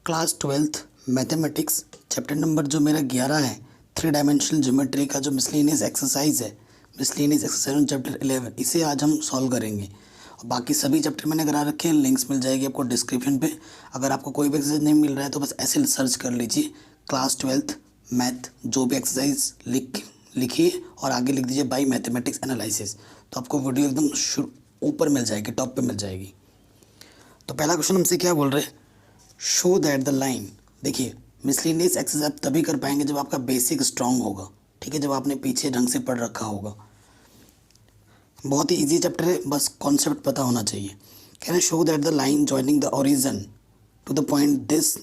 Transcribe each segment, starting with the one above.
Class 12th mathematics chapter number जो मेरा 11 है, 3 डायमेंशनल ज्योमेट्री का जो मिसलेनियस एक्सरसाइज है, मिसलेनियस एक्सरसाइज चैप्टर 11, इसे आज हम सॉल्व करेंगे। और बाकी सभी चैप्टर मैंने करा रखे हैं, लिंक्स मिल जाएगी आपको डिस्क्रिप्शन पे। अगर आपको कोई भी एक्सरसाइज नहीं मिल रहा है तो बस ऐसे सर्च कर लीजिए क्लास 12th मैथ, जो भी एक्सरसाइज लिखिए और आगे लिख दीजिए बाई मैथमेटिक्स एनालिसिस, तो आपको वीडियो एकदम ऊपर मिल जाएगी, टॉप पे मिल जाएगी। तो पहला क्वेश्चन हमसे क्या बोल रहे हैं, शो दैट द लाइन। देखिए मिसलेनियस एक्सरसाइज आप तभी कर पाएंगे जब आपका बेसिक स्ट्रांग होगा, ठीक है, जब आपने पीछे ढंग से पढ़ रखा होगा। बहुत ही इजी चैप्टर है, बस कॉन्सेप्ट पता होना चाहिए। कह रहे show that the line joining the origin to the point this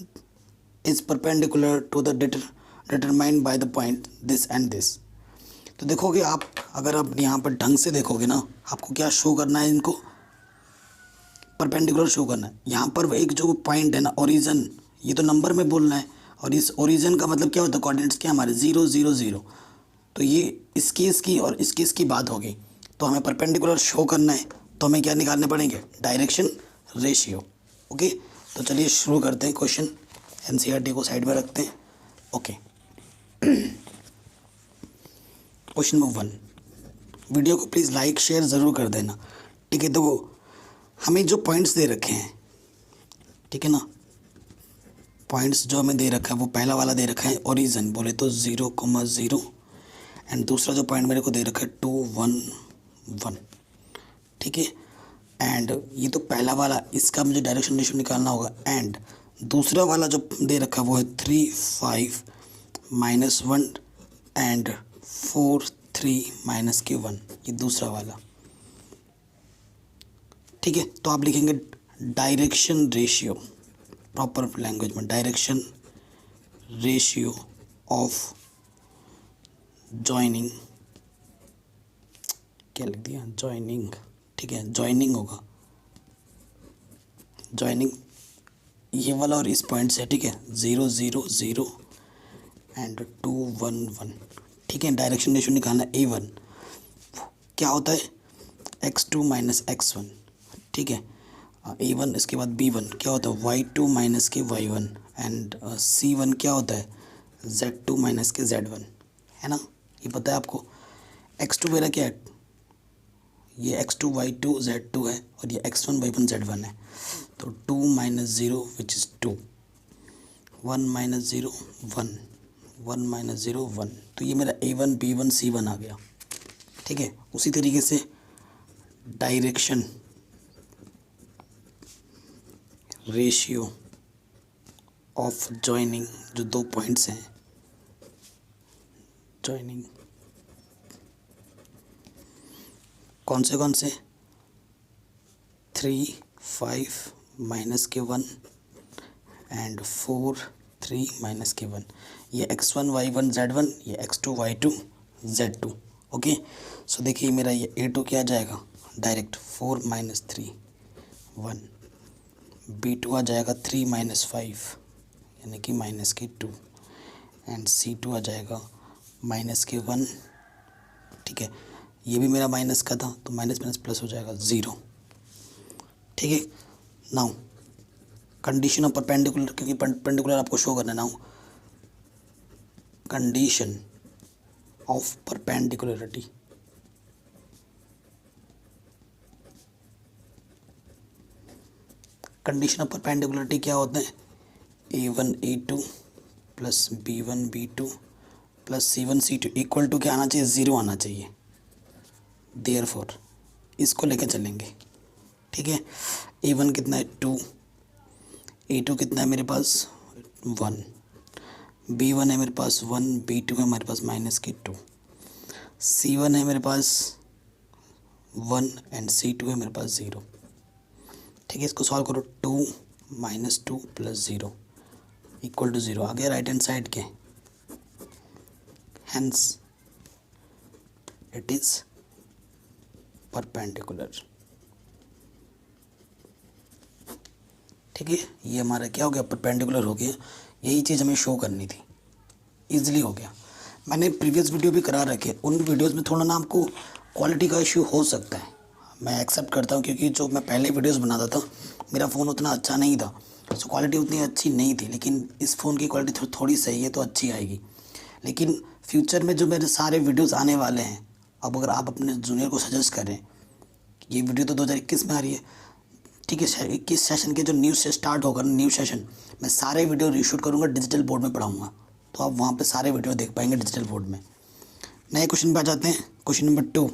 is perpendicular to the determined by the point this and this. तो देखोगे आप, अगर आप यहाँ पर ढंग से देखोगे ना, आपको क्या शो करना है, इनको परपेंडिकुलर शो करना है। यहाँ पर एक जो पॉइंट है ना, ओरिजिन, ये तो नंबर में बोलना है, और इस ओरिजिन का मतलब क्या होता है, कोऑर्डिनेट्स क्या हमारे 0 0 0। तो ये इस केस की और इस केस की बात होगी। तो हमें परपेंडिकुलर शो करना है, तो हमें क्या निकालने पड़ेंगे, डायरेक्शन रेशियो। ओके, तो चलिए शुरू करते हैं। क्वेश्चन एनसीईआरटी को साइड में रखते हैं। Okay, question number 1। वीडियो को प्लीज़ लाइक शेयर ज़रूर कर देना, ठीक है। तो हमें जो पॉइंट्स दे रखे हैं, ठीक है ना, पॉइंट्स जो हमें दे रखा है वो पहला वाला दे रखा है ओरिजिन, बोले तो 0,0, एंड दूसरा जो पॉइंट मेरे को दे रखा है 2 1 1, ठीक है। एंड ये तो पहला वाला, इसका मुझे डायरेक्शन रेशियो निकालना होगा। एंड दूसरा वाला जो दे रखा है वो है 3 5 -1 एंड 4 3 -1, ये दूसरा वाला, ठीक है। तो आप लिखेंगे डायरेक्शन रेशियो, प्रॉपर लैंग्वेज में, डायरेक्शन रेशियो ऑफ जॉइनिंग, क्या लिख दिया, जॉइनिंग, ठीक है, जॉइनिंग होगा, जॉइनिंग ये वाला और इस पॉइंट से, ठीक है, 0 0 0 एंड 2 1 1, ठीक है। डायरेक्शन रेशियो निकालना A1 क्या होता है, x2 - x1, ठीक है। A1 इसके बाद B1 क्या होता है, y2 - के y1, एंड C1 क्या होता है, z2 - के z1, है ना, ये पता है आपको। x2 मेरा क्या है, ये x2 y2 z2 है, और ये x1 y1 z1 है। तो 2 - 0 विच इज़ 2, 1 - 0 1, 1 - 0 1, तो ये मेरा A1 B1 C1 आ गया, ठीक है। उसी तरीके से डायरेक्शन रेशियो ऑफ जॉइनिंग, जो दो पॉइंट्स हैं, जॉइनिंग कौन से 3 5 -1 एंड 4 3 -1, ये x1 y1 z1, ये x2 y2 z2। Okay, so देखिए मेरा ये A2 क्या आ जाएगा, डायरेक्ट 4 - 3 1, B2 आ जाएगा 3 - 5 यानी कि -2, एंड C2 आ जाएगा -1, ठीक है। ये भी मेरा माइनस का था, तो माइनस माइनस प्लस हो जाएगा 0, ठीक है। नाउ कंडीशन ऑफ परपेंडिकुलर, क्योंकि परपेंडिकुलर आपको शो करना है। Now condition of perpendicularity, condition of perpendicularity क्या होते हैं, A1 A2 plus B1 B2 plus C1 C2 equal to क्या आना चाहिए, 0 आना चाहिए। देयरफॉर इसको लेकर चलेंगे, ठीक है। A1 कितना है 2, A2 कितना है मेरे पास 1, B1 है मेरे पास 1, B2 है मेरे पास -2, C1 है मेरे पास 1 एंड C2 है मेरे पास 0, ठीक है। इसको सॉल्व करो, 2 - 2 + 0 इक्वल टू 0 आ गया राइट हैंड साइड के। हेंस इट इज परपेंडिकुलर, ठीक है। ये हमारा क्या हो गया, परपेंडिकुलर हो गया। यही चीज़ हमें शो करनी थी, इजीली हो गया। मैंने प्रीवियस वीडियो भी करा रखे, उन वीडियोस में थोड़ा ना आपको क्वालिटी का इश्यू हो सकता है, मैं एक्सेप्ट करता हूँ, क्योंकि जो मैं पहले वीडियोस बनाता था मेरा फ़ोन उतना अच्छा नहीं था, सो क्वालिटी उतनी अच्छी नहीं थी, लेकिन इस फ़ोन की क्वालिटी थोड़ी सही है तो अच्छी आएगी। लेकिन फ्यूचर में जो मेरे सारे वीडियोस आने वाले हैं, अब अगर आप अपने जूनियर को सजेस्ट करें, ये वीडियो तो 2021 में आ रही है, ठीक है, 21 सेशन के जो न्यू से स्टार्ट होगा न्यू सेशन, मैं सारे वीडियो रीशूट करूँगा, डिजिटल बोर्ड में पढ़ाऊँगा, तो आप वहाँ पे सारे वीडियो देख पाएंगे डिजिटल बोर्ड में। नए क्वेश्चन पे आ जाते हैं। क्वेश्चन नंबर 2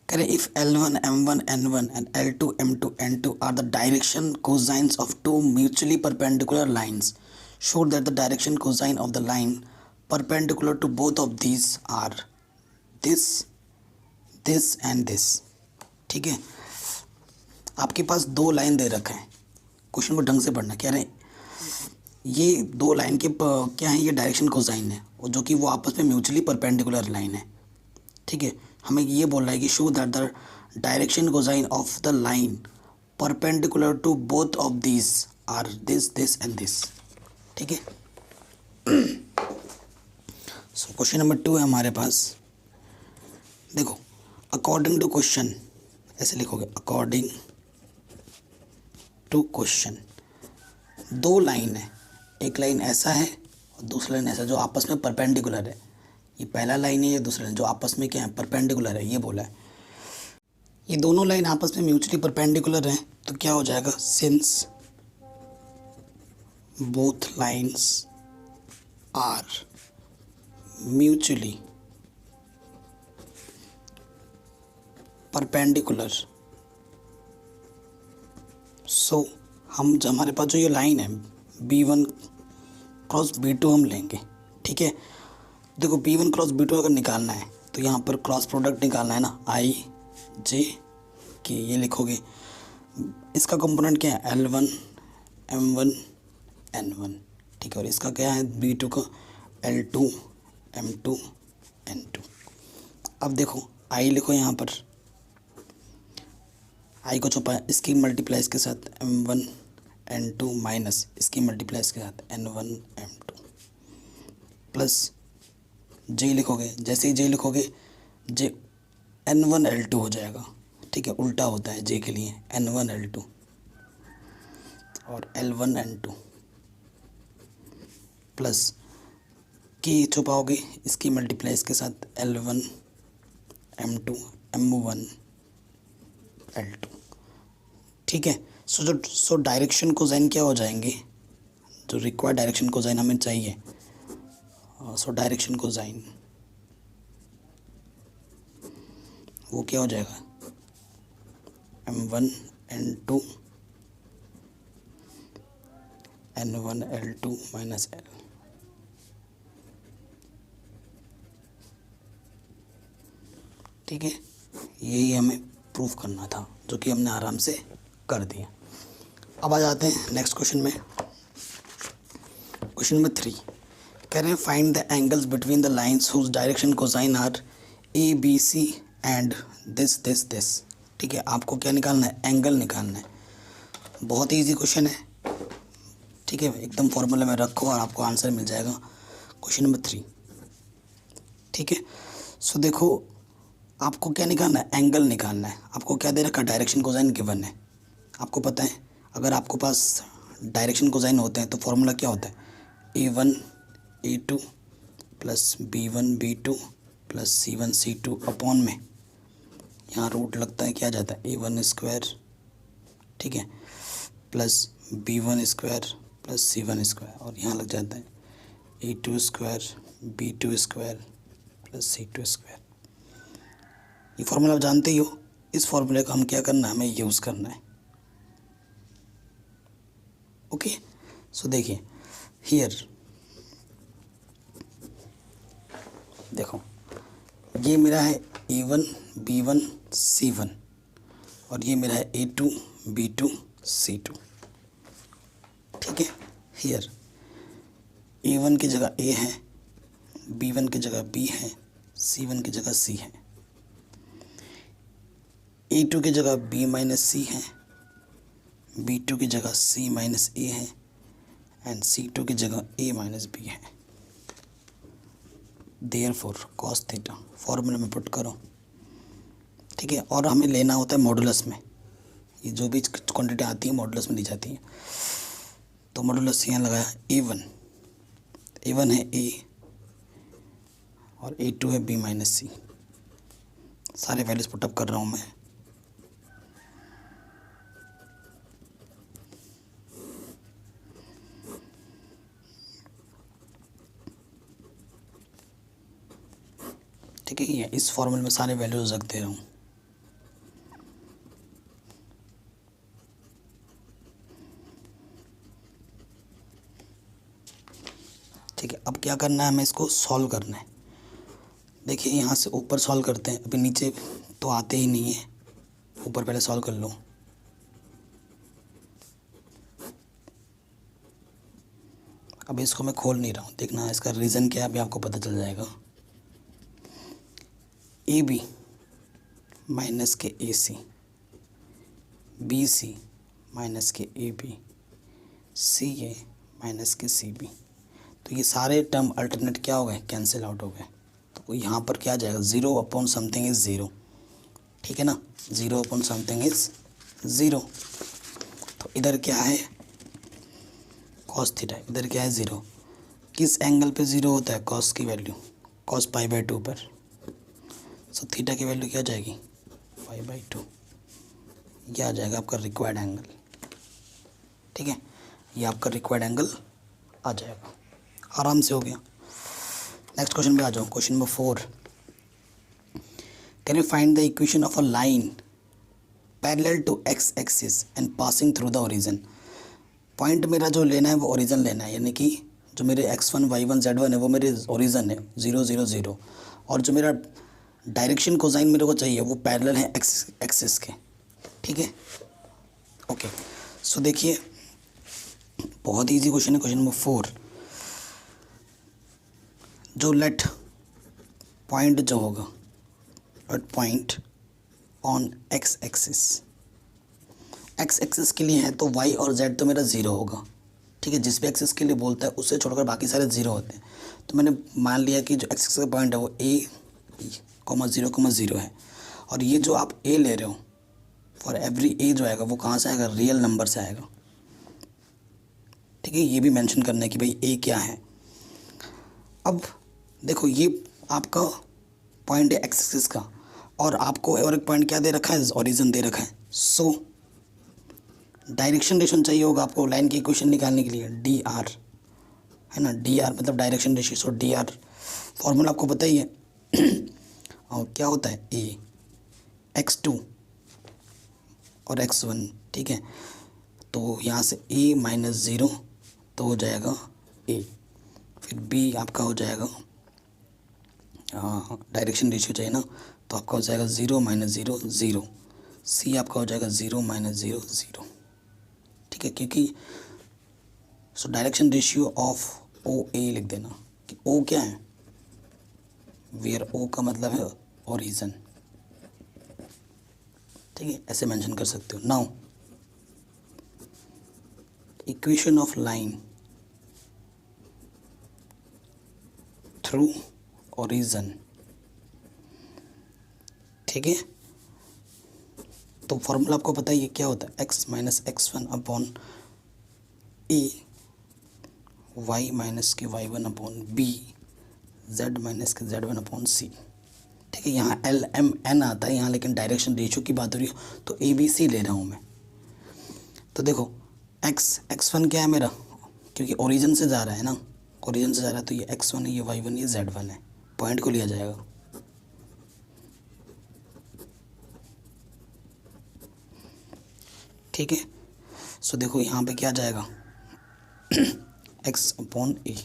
कह रहे if L1 M1 N1 and L2 M2 N2 are the direction cosines of two mutually perpendicular lines, show that the direction cosine of the line perpendicular to both of these are this this and this. ठीक है, आपके पास दो line दे रखे हैं, question को ढंग से पढ़ना। कह रहे हैं ये दो लाइन के क्या है, ये डायरेक्शन कोसाइन है, और जो कि वो आपस में म्यूचुअली परपेंडिकुलर लाइन है। ठीक है, हमें ये बोल रहा है कि show that the direction cosine of the line perpendicular to both of these are this this and this. ठीक है, सो क्वेश्चन नंबर 2 है हमारे पास। देखो, अकॉर्डिंग टू क्वेश्चन ऐसे लिखोगे, अकॉर्डिंग टू क्वेश्चन दो लाइन है, एक लाइन ऐसा है और दूसरा लाइन ऐसा, जो आपस में परपेंडिकुलर है। ये पहला लाइन है, ये दूसरा लाइन, जो आपस में क्या है, परपेंडिकुलर है, ये बोला है। ये दोनों लाइन आपस में म्यूचुअली परपेंडिकुलर हैं, तो क्या हो जाएगा, since both lines are mutually perpendicular, so हम जो हमारे पास जो ये लाइन है B1 क्रॉस B2 हम लेंगे। ठीक है, देखो B1 क्रॉस B2 अगर निकालना है तो यहाँ पर क्रॉस प्रोडक्ट निकालना है ना, IJ ये लिखोगे। इसका कंपोनेंट क्या है, L1 M1 N1। ठीक है, और इसका क्या है, B2 का L2 M2 N2। अब देखो I लिखो यहाँ पर, I को छुपा है, इसकी मल्टीप्लाई इसके साथ M1 N2 माइनस इसकी मल्टीप्लाई इसके साथ N1 M2 प्लस J लिखोगे। जैसे ही J लिखोगे J N1 L2 हो जाएगा। ठीक है, उल्टा होता है J के लिए, N1 L2 और L1 N2 प्लस K छुपाओगे, इसकी मल्टीप्लाई इसके साथ L1 M2 M1 L2। ठीक है, सो डायरेक्शन कोसाइन क्या हो जाएंगे, जो रिक्वायर्ड डायरेक्शन कोसाइन हमें चाहिए, सो डायरेक्शन कोसाइन वो क्या हो जाएगा, M1 N2 N1 L2 minus L। ठीक है, यही हमें प्रूफ करना था, जो कि हमने आराम से कर दिया। अब आ जाते हैं नेक्स्ट क्वेश्चन में। क्वेश्चन नंबर 3 कह रहे हैं find the angles between the lines whose direction cosine are ABC and this this this. ठीक है, आपको क्या निकालना है, एंगल निकालना है। बहुत ही ईजी क्वेश्चन है। ठीक है, एकदम फॉर्मूला में रखो और आपको आंसर मिल जाएगा। Question number 3। ठीक है, सो देखो आपको क्या निकालना है, एंगल निकालना है। आपको क्या दे रखा, डायरेक्शन कोसाइन गिवन है। आपको पता है अगर आपको पास डायरेक्शन कोसाइन होते हैं तो फॉर्मूला क्या होता है, A1 A2 plus B1 B2 plus C1 C2 upon में यहाँ रूट लगता है, क्या जाता है A1 स्क्वायर, ठीक है, plus B1 square plus C1 square, और यहाँ लग जाता है A2 square B2 square plus C2 square. ये फॉर्मूला आप जानते ही हो। इस फॉर्मूले को हम क्या करना है, हमें यूज़ करना है। ओके, सो देखिए हियर, देखो ये मेरा है A1 B1 C1 और ये मेरा है A2 B2 C2। ठीक है, हियर A1 की जगह A है, B1 की जगह B है, C1 की जगह C है, A2 की जगह B माइनस C है, B2 की जगह C माइनस A है एंड C2 की जगह A माइनस B है। देयरफॉर कॉस थीटा फॉर्मूला में पुट करो। ठीक है, और हमें लेना होता है मॉडुलस में, ये जो भी क्वांटिटी आती है मॉडुलस में दी जाती है। तो मॉडुलस यहाँ लगाया A1 है A और A2 है B माइनस सी। सारे वैल्यूज पुटअप कर रहा हूँ मैं। ठीक है, ये इस फॉर्मूले में सारे वैल्यूज रख दे रहा हूँ। ठीक है, अब क्या करना है, हमें इसको सॉल्व करना है। देखिए यहाँ से ऊपर सॉल्व करते हैं, अभी नीचे तो आते ही नहीं है, ऊपर पहले सॉल्व कर लो। अब इसको मैं खोल नहीं रहा हूँ, देखना इसका रीज़न क्या है अभी आपको पता चल जाएगा। ए बी माइनस के ए सी, बी सी माइनस के ए बी, सी ए माइनस के सी बी। तो ये सारे टर्म अल्टरनेट क्या हो गए, कैंसिल आउट हो गए। तो यहाँ पर क्या आ जाएगा, 0 अपॉन समथिंग इज़ 0। ठीक है ना, 0 अपॉन समथिंग इज़ 0। तो इधर क्या है, कॉस थीटा, इधर क्या है 0। किस एंगल पे 0 होता है, कॉस की वैल्यू, कॉस π/2 पर। सो थीटा की वैल्यू क्या आ जाएगी, π/2। ये आ जाएगा आपका रिक्वायर्ड एंगल। ठीक है, ये आपका रिक्वायर्ड एंगल आ जाएगा, आराम से हो गया। नेक्स्ट क्वेश्चन पे आ जाओ, question number 4। Can you find the equation of a line parallel to x axis and passing through the origin. Point मेरा जो लेना है वो ओरिजिन लेना है, यानी कि जो मेरे x1 y1 z1 है वो मेरे ओरिजिन है 0 0 0, और जो मेरा डायरेक्शन कोसाइन मेरे को चाहिए वो पैरेलल है एक्सिस के। ठीक है, ओके। सो देखिए बहुत इजी क्वेश्चन है, क्वेश्चन नंबर 4। जो लेट पॉइंट जो होगा at point on x axis के लिए है तो y और z तो मेरा 0 होगा। ठीक है, जिस भी एक्सिस के लिए बोलता है उससे छोड़कर बाकी सारे 0 होते हैं। तो मैंने मान लिया कि जो एक्सिस का पॉइंट है वो a,0,0 है, और ये जो आप a ले रहे हो फॉर एवरी a जो आएगा वो कहाँ से आएगा, रियल नंबर से आएगा। ठीक है, ये भी मेंशन करना है कि भाई a क्या है। अब देखो ये आपका पॉइंट है एक्सिस का, और आपको और एक पॉइंट क्या दे रखा है, ओरिजिन दे रखा है। सो डायरेक्शन रेशियो चाहिए होगा आपको लाइन की इक्वेशन निकालने के लिए, डी आर है ना, डी आर मतलब डायरेक्शन रेशियो। सो डी आर फॉर्मूला आपको पता ही है और क्या होता है, ए x2 और x1। ठीक है, तो यहाँ से a माइनस 0 तो हो जाएगा a, फिर b आपका हो जाएगा, डायरेक्शन रेशियो चाहिए ना, तो आपका हो जाएगा 0 माइनस 0 0, c आपका हो जाएगा 0 माइनस 0 0। ठीक है, क्योंकि so direction ratio of O A लिख देना कि ओ क्या है, वेयर ओ का मतलब है ओरिजिन। ठीक है, ऐसे मेंशन कर सकते हो। Now equation of line through origin. ठीक है, तो फॉर्मूला आपको पता ही है क्या होता है, x माइनस x1 अपॉन ए, y माइनस के y1 upon B, z minus के z1 अपॉन सी। ठीक है, यहाँ LMN आता है यहाँ, लेकिन डायरेक्शन रेशियो की बात हो रही है तो ABC ले रहा हूँ मैं। तो देखो x1 क्या है मेरा, क्योंकि ओरिजिन से जा रहा है ना, ओरिजिन से जा रहा है तो ये x1 है, ये y1, ये z1 है, पॉइंट को लिया जाएगा। ठीक है, सो देखो यहाँ पे क्या जाएगा x अपॉन ए।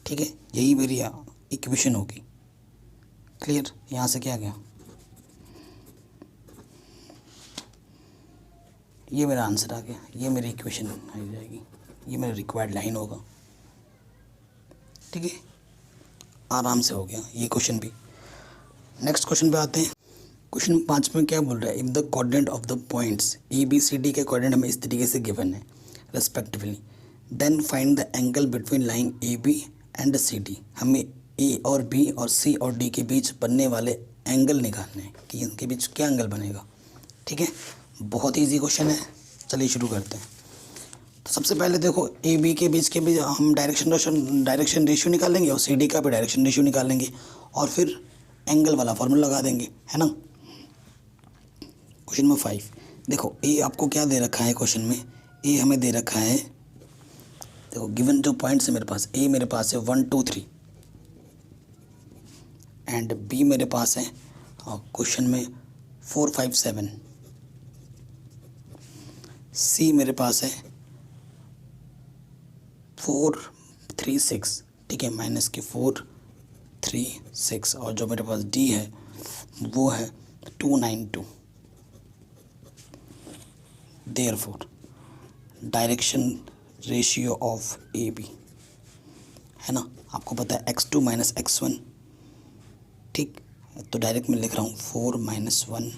ठीक है, यही मेरी इक्वेशन होगी। क्लियर, यहाँ से क्या गया, ये मेरा आंसर आ गया, ये मेरी इक्वेशन आ जाएगी, ये मेरा रिक्वायर्ड लाइन होगा। ठीक है, आराम से हो गया ये क्वेश्चन भी। नेक्स्ट क्वेश्चन पे आते हैं। क्वेश्चन 5 में क्या बोल रहा है, if the coordinate of the points ABCD के कोऑर्डिनेट हमें इस तरीके से गिवन है respectively, then find the angle between line AB and CD। हमें A और B और C और D के बीच बनने वाले एंगल निकालने हैं कि इनके बीच क्या एंगल बनेगा। ठीक है, बहुत ईजी क्वेश्चन है, चलिए शुरू करते हैं। तो सबसे पहले देखो ए बी के बीच हम डायरेक्शन रेशियो निकालेंगे और सी डी का भी डायरेक्शन रेशियो निकालेंगे और फिर एंगल वाला फॉर्मूला लगा देंगे, है ना। क्वेश्चन नंबर 5 देखो, ए आपको क्या दे रखा है क्वेश्चन में, ए हमें दे रखा है, देखो गिवन जो पॉइंट्स है मेरे पास, ए मेरे पास है 1 2 3 एंड बी मेरे पास है क्वेश्चन में 4 5 7, सी मेरे पास है 4 3 6, ठीक है, माइनस के 4 3 6, और जो मेरे पास डी है वो है 2 9 2। Therefore direction ratio of A B, है ना, आपको पता है x2 माइनस x1, ठीक, तो डायरेक्ट मैं लिख रहा हूँ 4 माइनस 1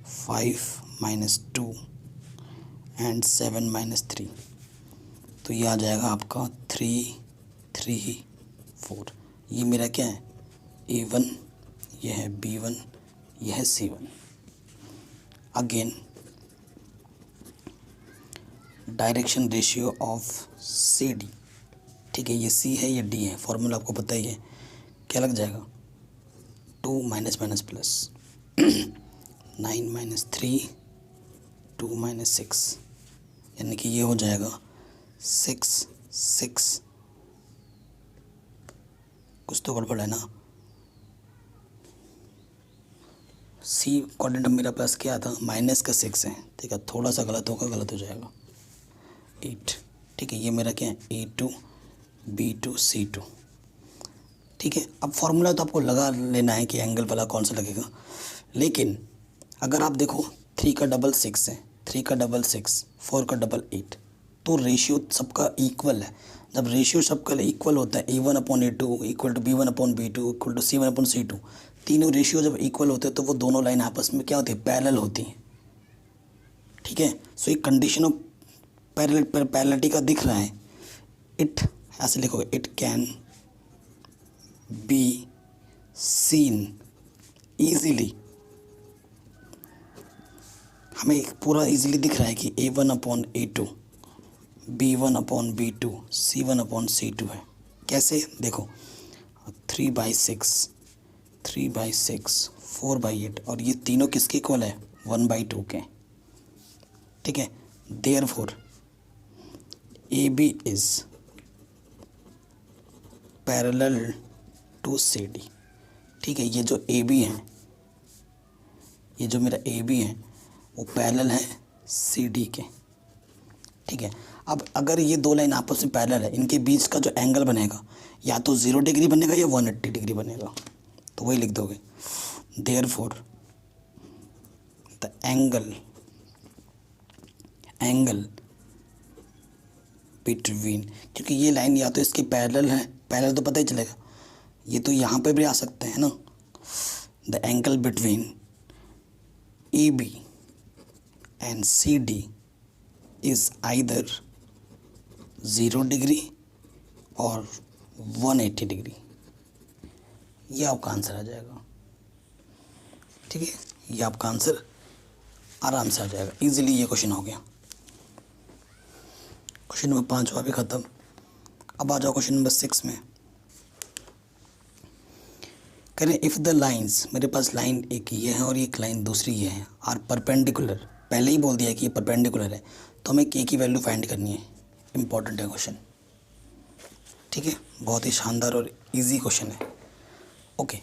5 माइनस 2 एंड 7 माइनस 3, तो ये आ जाएगा आपका 3 3 4। ये मेरा क्या है, A1, ये है B1, ये है C1। Again direction ratio of C D, ठीक है, ये सी है ये डी है, फॉर्मूला आपको पता ही है, क्या लग जाएगा 2 minus minus plus 9 minus 3 2 minus 6, यानी कि ये हो जाएगा 6 6, कुछ तो गड़बड़ है ना, सी कोऑर्डिनेट मेरा पास क्या था, माइनस का 6 है, ठीक है, थोड़ा सा गलत होगा, गलत हो जाएगा 8, ठीक है, ये मेरा क्या है A2 B2 C2, ठीक है। अब फॉर्मूला तो आपको लगा लेना है कि एंगल वाला कौन सा लगेगा, लेकिन अगर आप देखो 3 का डबल 6 है, 3 का डबल 6, 4 का डबल 8, तो रेशियो सबका इक्वल है। जब रेशियो सबका इक्वल होता है A1/A2 equal to B1/B2 equal to C1/C2, तीनों रेशियो जब इक्वल होते हैं तो वो दोनों लाइन आपस में क्या होती है, पैरेलल होती हैं, ठीक है। सो एक कंडीशन ऑफ पैरेललिटी का दिख रहा है, इट ऐसे लिखोगे, it can be seen easily, हमें पूरा ईजीली दिख रहा है कि A1/A2 B1/B2 C1/C2 है। कैसे, देखो 3/6 3/6 4/8, और ये तीनों किसके इक्वल है, 1/2 के, ठीक है। Therefore A B is parallel to C D, ठीक है, ये जो ए बी है, ये जो मेरा ए बी है वो पैरेलल है सी डी के, ठीक है। अब अगर ये दो लाइन आपस में पैरेलल है, इनके बीच का जो एंगल बनेगा या तो 0 डिग्री बनेगा या 180 डिग्री बनेगा, तो वही लिख दोगे। देयरफॉर द एंगल बिटवीन, क्योंकि ये लाइन या तो इसकी पैरेलल है, पैरेलल तो पता ही चलेगा, ये तो यहाँ पे भी आ सकते हैं ना। The angle between A B and C D is either 0 degree और 180 डिग्री, ये आपका आंसर आ जाएगा, ठीक है, ये आपका आंसर आराम से आ जाएगा, इजीली ये क्वेश्चन हो गया। क्वेश्चन नंबर 5 हुआ भी ख़त्म। अब आ जाओ क्वेश्चन नंबर 6 में। कह रहे इफ़ द लाइंस, मेरे पास लाइन एक ये है और एक लाइन दूसरी ये है, आर परपेंडिकुलर, पहले ही बोल दिया कि ये परपेंडिकुलर है, तो हमें के की वैल्यू फाइंड करनी है। इंपॉर्टेंट है क्वेश्चन, ठीक है, बहुत ही शानदार और इजी क्वेश्चन है। ओके,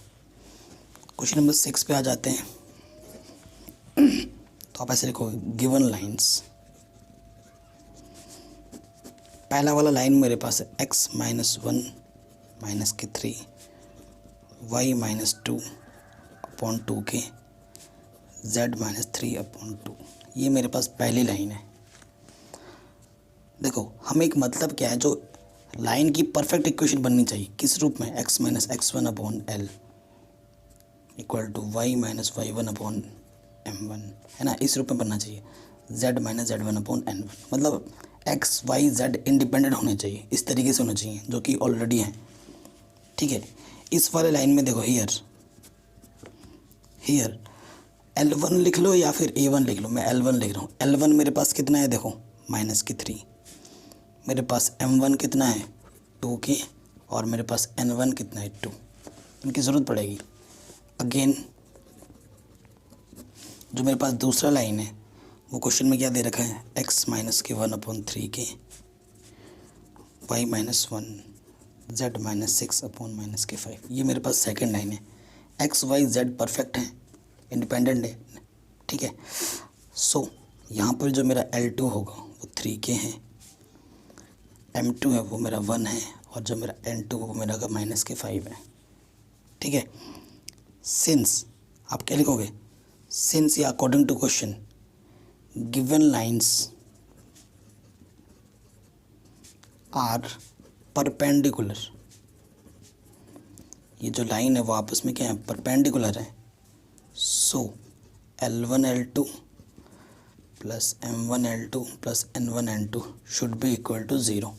क्वेश्चन नंबर 6 पे आ जाते हैं। तो आप ऐसे लिखो, गिवन लाइंस, पहला वाला लाइन मेरे पास है x माइनस 1 माइनस के 3 y माइनस 2/2 के z माइनस 3/2, ये मेरे पास पहली लाइन है। देखो हमें एक मतलब क्या है, जो लाइन की परफेक्ट इक्वेशन बननी चाहिए, किस रूप में, x minus x1/L equal to y minus y1/m1, है ना, इस रूप में बनना चाहिए। z माइनस z1/n1, मतलब x y z इंडिपेंडेंट होने चाहिए, इस तरीके से होना चाहिए, जो कि ऑलरेडी है, ठीक है। इस वाले लाइन में देखो, हियर L1 लिख लो या फिर A1 लिख लो, मैं L1 लिख रहा हूँ। L1 मेरे पास कितना है देखो, -3। मेरे पास M1 कितना है 2k, और मेरे पास N1 कितना है 2। इनकी ज़रूरत पड़ेगी। अगेन जो मेरे पास दूसरा लाइन है वो क्वेश्चन में क्या दे रखा है, x -k1/3k, y -1, z -6/-k5। ये मेरे पास सेकंड लाइन है। x y z परफेक्ट है, इंडिपेंडेंट है, ठीक है। सो यहाँ पर जो मेरा L2 होगा वो 3k है, M2 है वो मेरा 1 है, और जो मेरा N2 वो मेरा -k5 है, ठीक है। सिंस आप क्या लिखोगे, सिंस या according to question given lines are perpendicular, ये जो लाइन है वो आपस में क्या है, परपेंडिकुलर है। So L1 L2 plus M1 L2 plus N1 N2 should be equal to 0,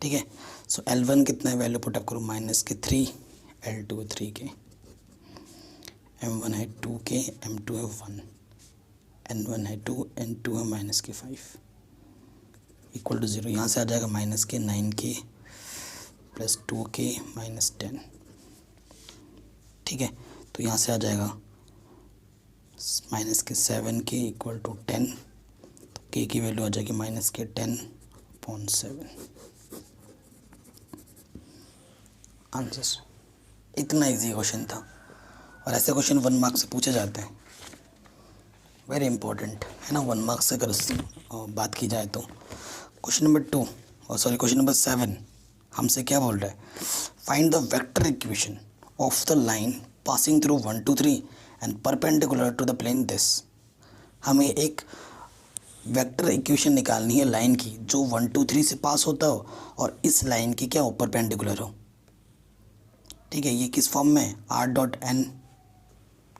ठीक है। सो L1 कितना है, वैल्यू पुटअप करो -3, L2 3k, M1 है 2k, M2 है 1, N1 है 2, N2 है -k5 इक्वल टू 0। यहाँ से आ जाएगा -k 9k प्लस 2k -10, ठीक है। तो यहाँ से आ जाएगा -k 7k इक्वल टू 10, तो k की वैल्यू आ जाएगी -k 10/7। आंसर। इतना इजी क्वेश्चन था, और ऐसे क्वेश्चन 1 मार्क्स से पूछे जाते हैं, वेरी इंपॉर्टेंट है ना। 1 मार्क्स से अगर बात की जाए तो क्वेश्चन नंबर 2 और सॉरी क्वेश्चन नंबर 7 हमसे क्या बोल रहा है, find the vector equation of the line passing through 1 2 3 and perpendicular to the plane this. हमें एक वेक्टर इक्वेशन निकालनी है लाइन की जो 1 2 3 से पास होता हो और इस लाइन की क्या हो, परपेंडिकुलर हो, ठीक है। ये किस फॉर्म में है, r.n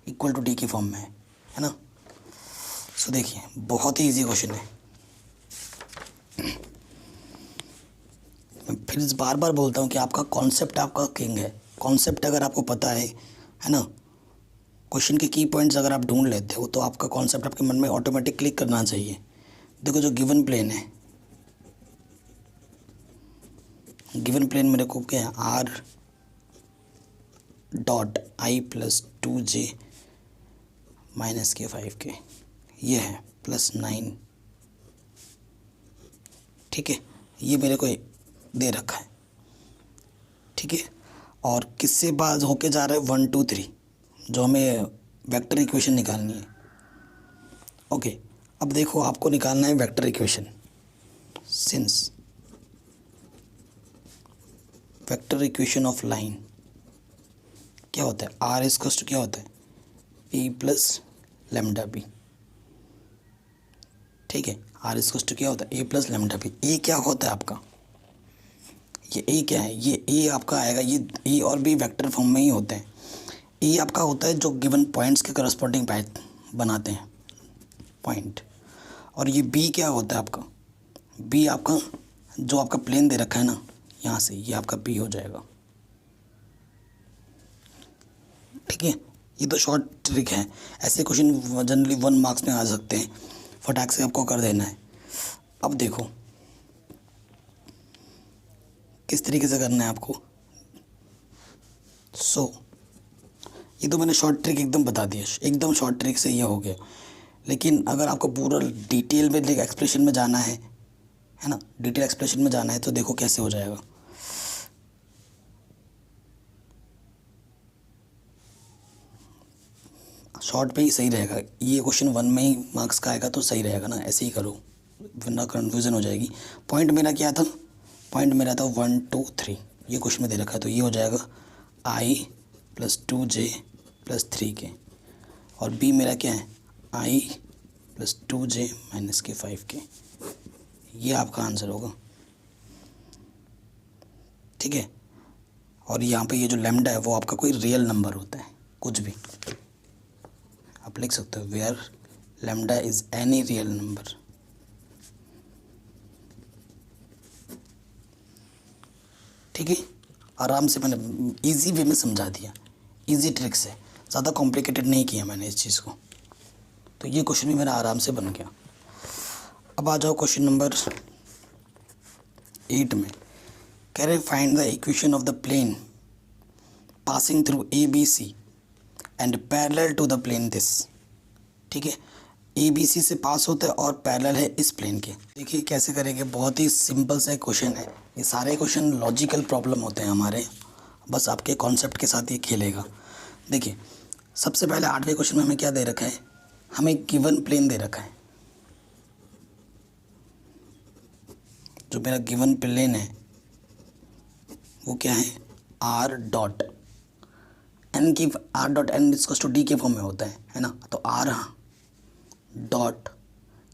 इक्वल टू डी की फॉर्म में है ना। सो देखिए बहुत ही इजी क्वेश्चन है। मैं फिर बार बार बोलता हूँ कि आपका कॉन्सेप्ट आपका किंग है। कॉन्सेप्ट अगर आपको पता है ना, क्वेश्चन के की पॉइंट्स अगर आप ढूंढ लेते हो तो आपका कॉन्सेप्ट आपके मन में ऑटोमेटिक क्लिक करना चाहिए। देखो जो गिवन प्लेन है, गिवन प्लेन मेरे को क्या है, r.i + 2j -k 5k ये है +9, ठीक है। ये मेरे को दे रखा है, ठीक है। और किससे बात होके जा रहा है, 1 2 3 जो हमें वेक्टर इक्वेशन निकालनी है। ओके अब देखो आपको निकालना है vector equation. Since vector equation of line क्या होता है, आर इक्वल्स टू क्या होता है, ए प्लस लैम्डा बी, ठीक है। आर इक्वल्स टू क्या होता है, ए प्लस लैम्डा बी। ए क्या होता है आपका, ये ए क्या है, ये ए आपका आएगा, ये ए और बी वेक्टर फॉर्म में ही होते हैं। ए आपका होता है जो गिवन पॉइंट्स के करस्पॉन्डिंग बनाते हैं पॉइंट, और ये बी क्या होता है आपका, बी आपका जो आपका प्लेन दे रखा है ना यहाँ से, ये आपका बी हो जाएगा, ठीक है। ये तो शॉर्ट ट्रिक है, ऐसे क्वेश्चन जनरली 1 मार्क्स में आ सकते हैं, फटाक से आपको कर देना है। अब देखो किस तरीके से करना है आपको। ये तो मैंने शॉर्ट ट्रिक एकदम बता दिया, एकदम शॉर्ट ट्रिक से ये हो गया। लेकिन अगर आपको पूरा डिटेल में एक्सप्रेशन में जाना है ना, डिटेल एक्सप्रेशन में जाना है तो देखो कैसे हो जाएगा। शॉर्ट पे ही सही रहेगा, ये क्वेश्चन 1 में ही मार्क्स का आएगा तो सही रहेगा ना, ऐसे ही करो वरना कन्फ्यूज़न हो जाएगी। पॉइंट मेरा क्या था, पॉइंट मेरा था 1 2 3, ये क्वेश्चन में दे रखा है तो ये हो जाएगा i + 2j + 3k, और b मेरा क्या है, i + 2j - k 5k। ये आपका आंसर होगा, ठीक है। और यहाँ पे ये जो लैम्डा है वो आपका कोई रियल नंबर होता है, कुछ भी आप लिख सकते हो, where lambda is any real number. ठीक है, आराम से मैंने इजी वे में समझा दिया, इजी ट्रिक से। ज़्यादा कॉम्प्लिकेटेड नहीं किया मैंने इस चीज़ को। तो ये क्वेश्चन भी मेरा आराम से बन गया। अब आ जाओ क्वेश्चन नंबर 8 में। कह रहे find the equation of the plane passing through ABC and parallel to the plane this. ठीक है, ABC से पास होता है और पैरेलल है इस प्लेन के। देखिए कैसे करेंगे, बहुत ही सिंपल सा क्वेश्चन है। ये सारे क्वेश्चन लॉजिकल प्रॉब्लम होते हैं हमारे, बस आपके कॉन्सेप्ट के साथ ये खेलेगा। देखिए सबसे पहले 8वें क्वेश्चन में हमें क्या दे रखा है, हमें गिवन प्लेन दे रखा है। जो मेरा गिवन प्लेन है वो क्या है, आर डॉट एन की, R dot N equals to D के फॉर्म में होता है ना। तो आर डॉट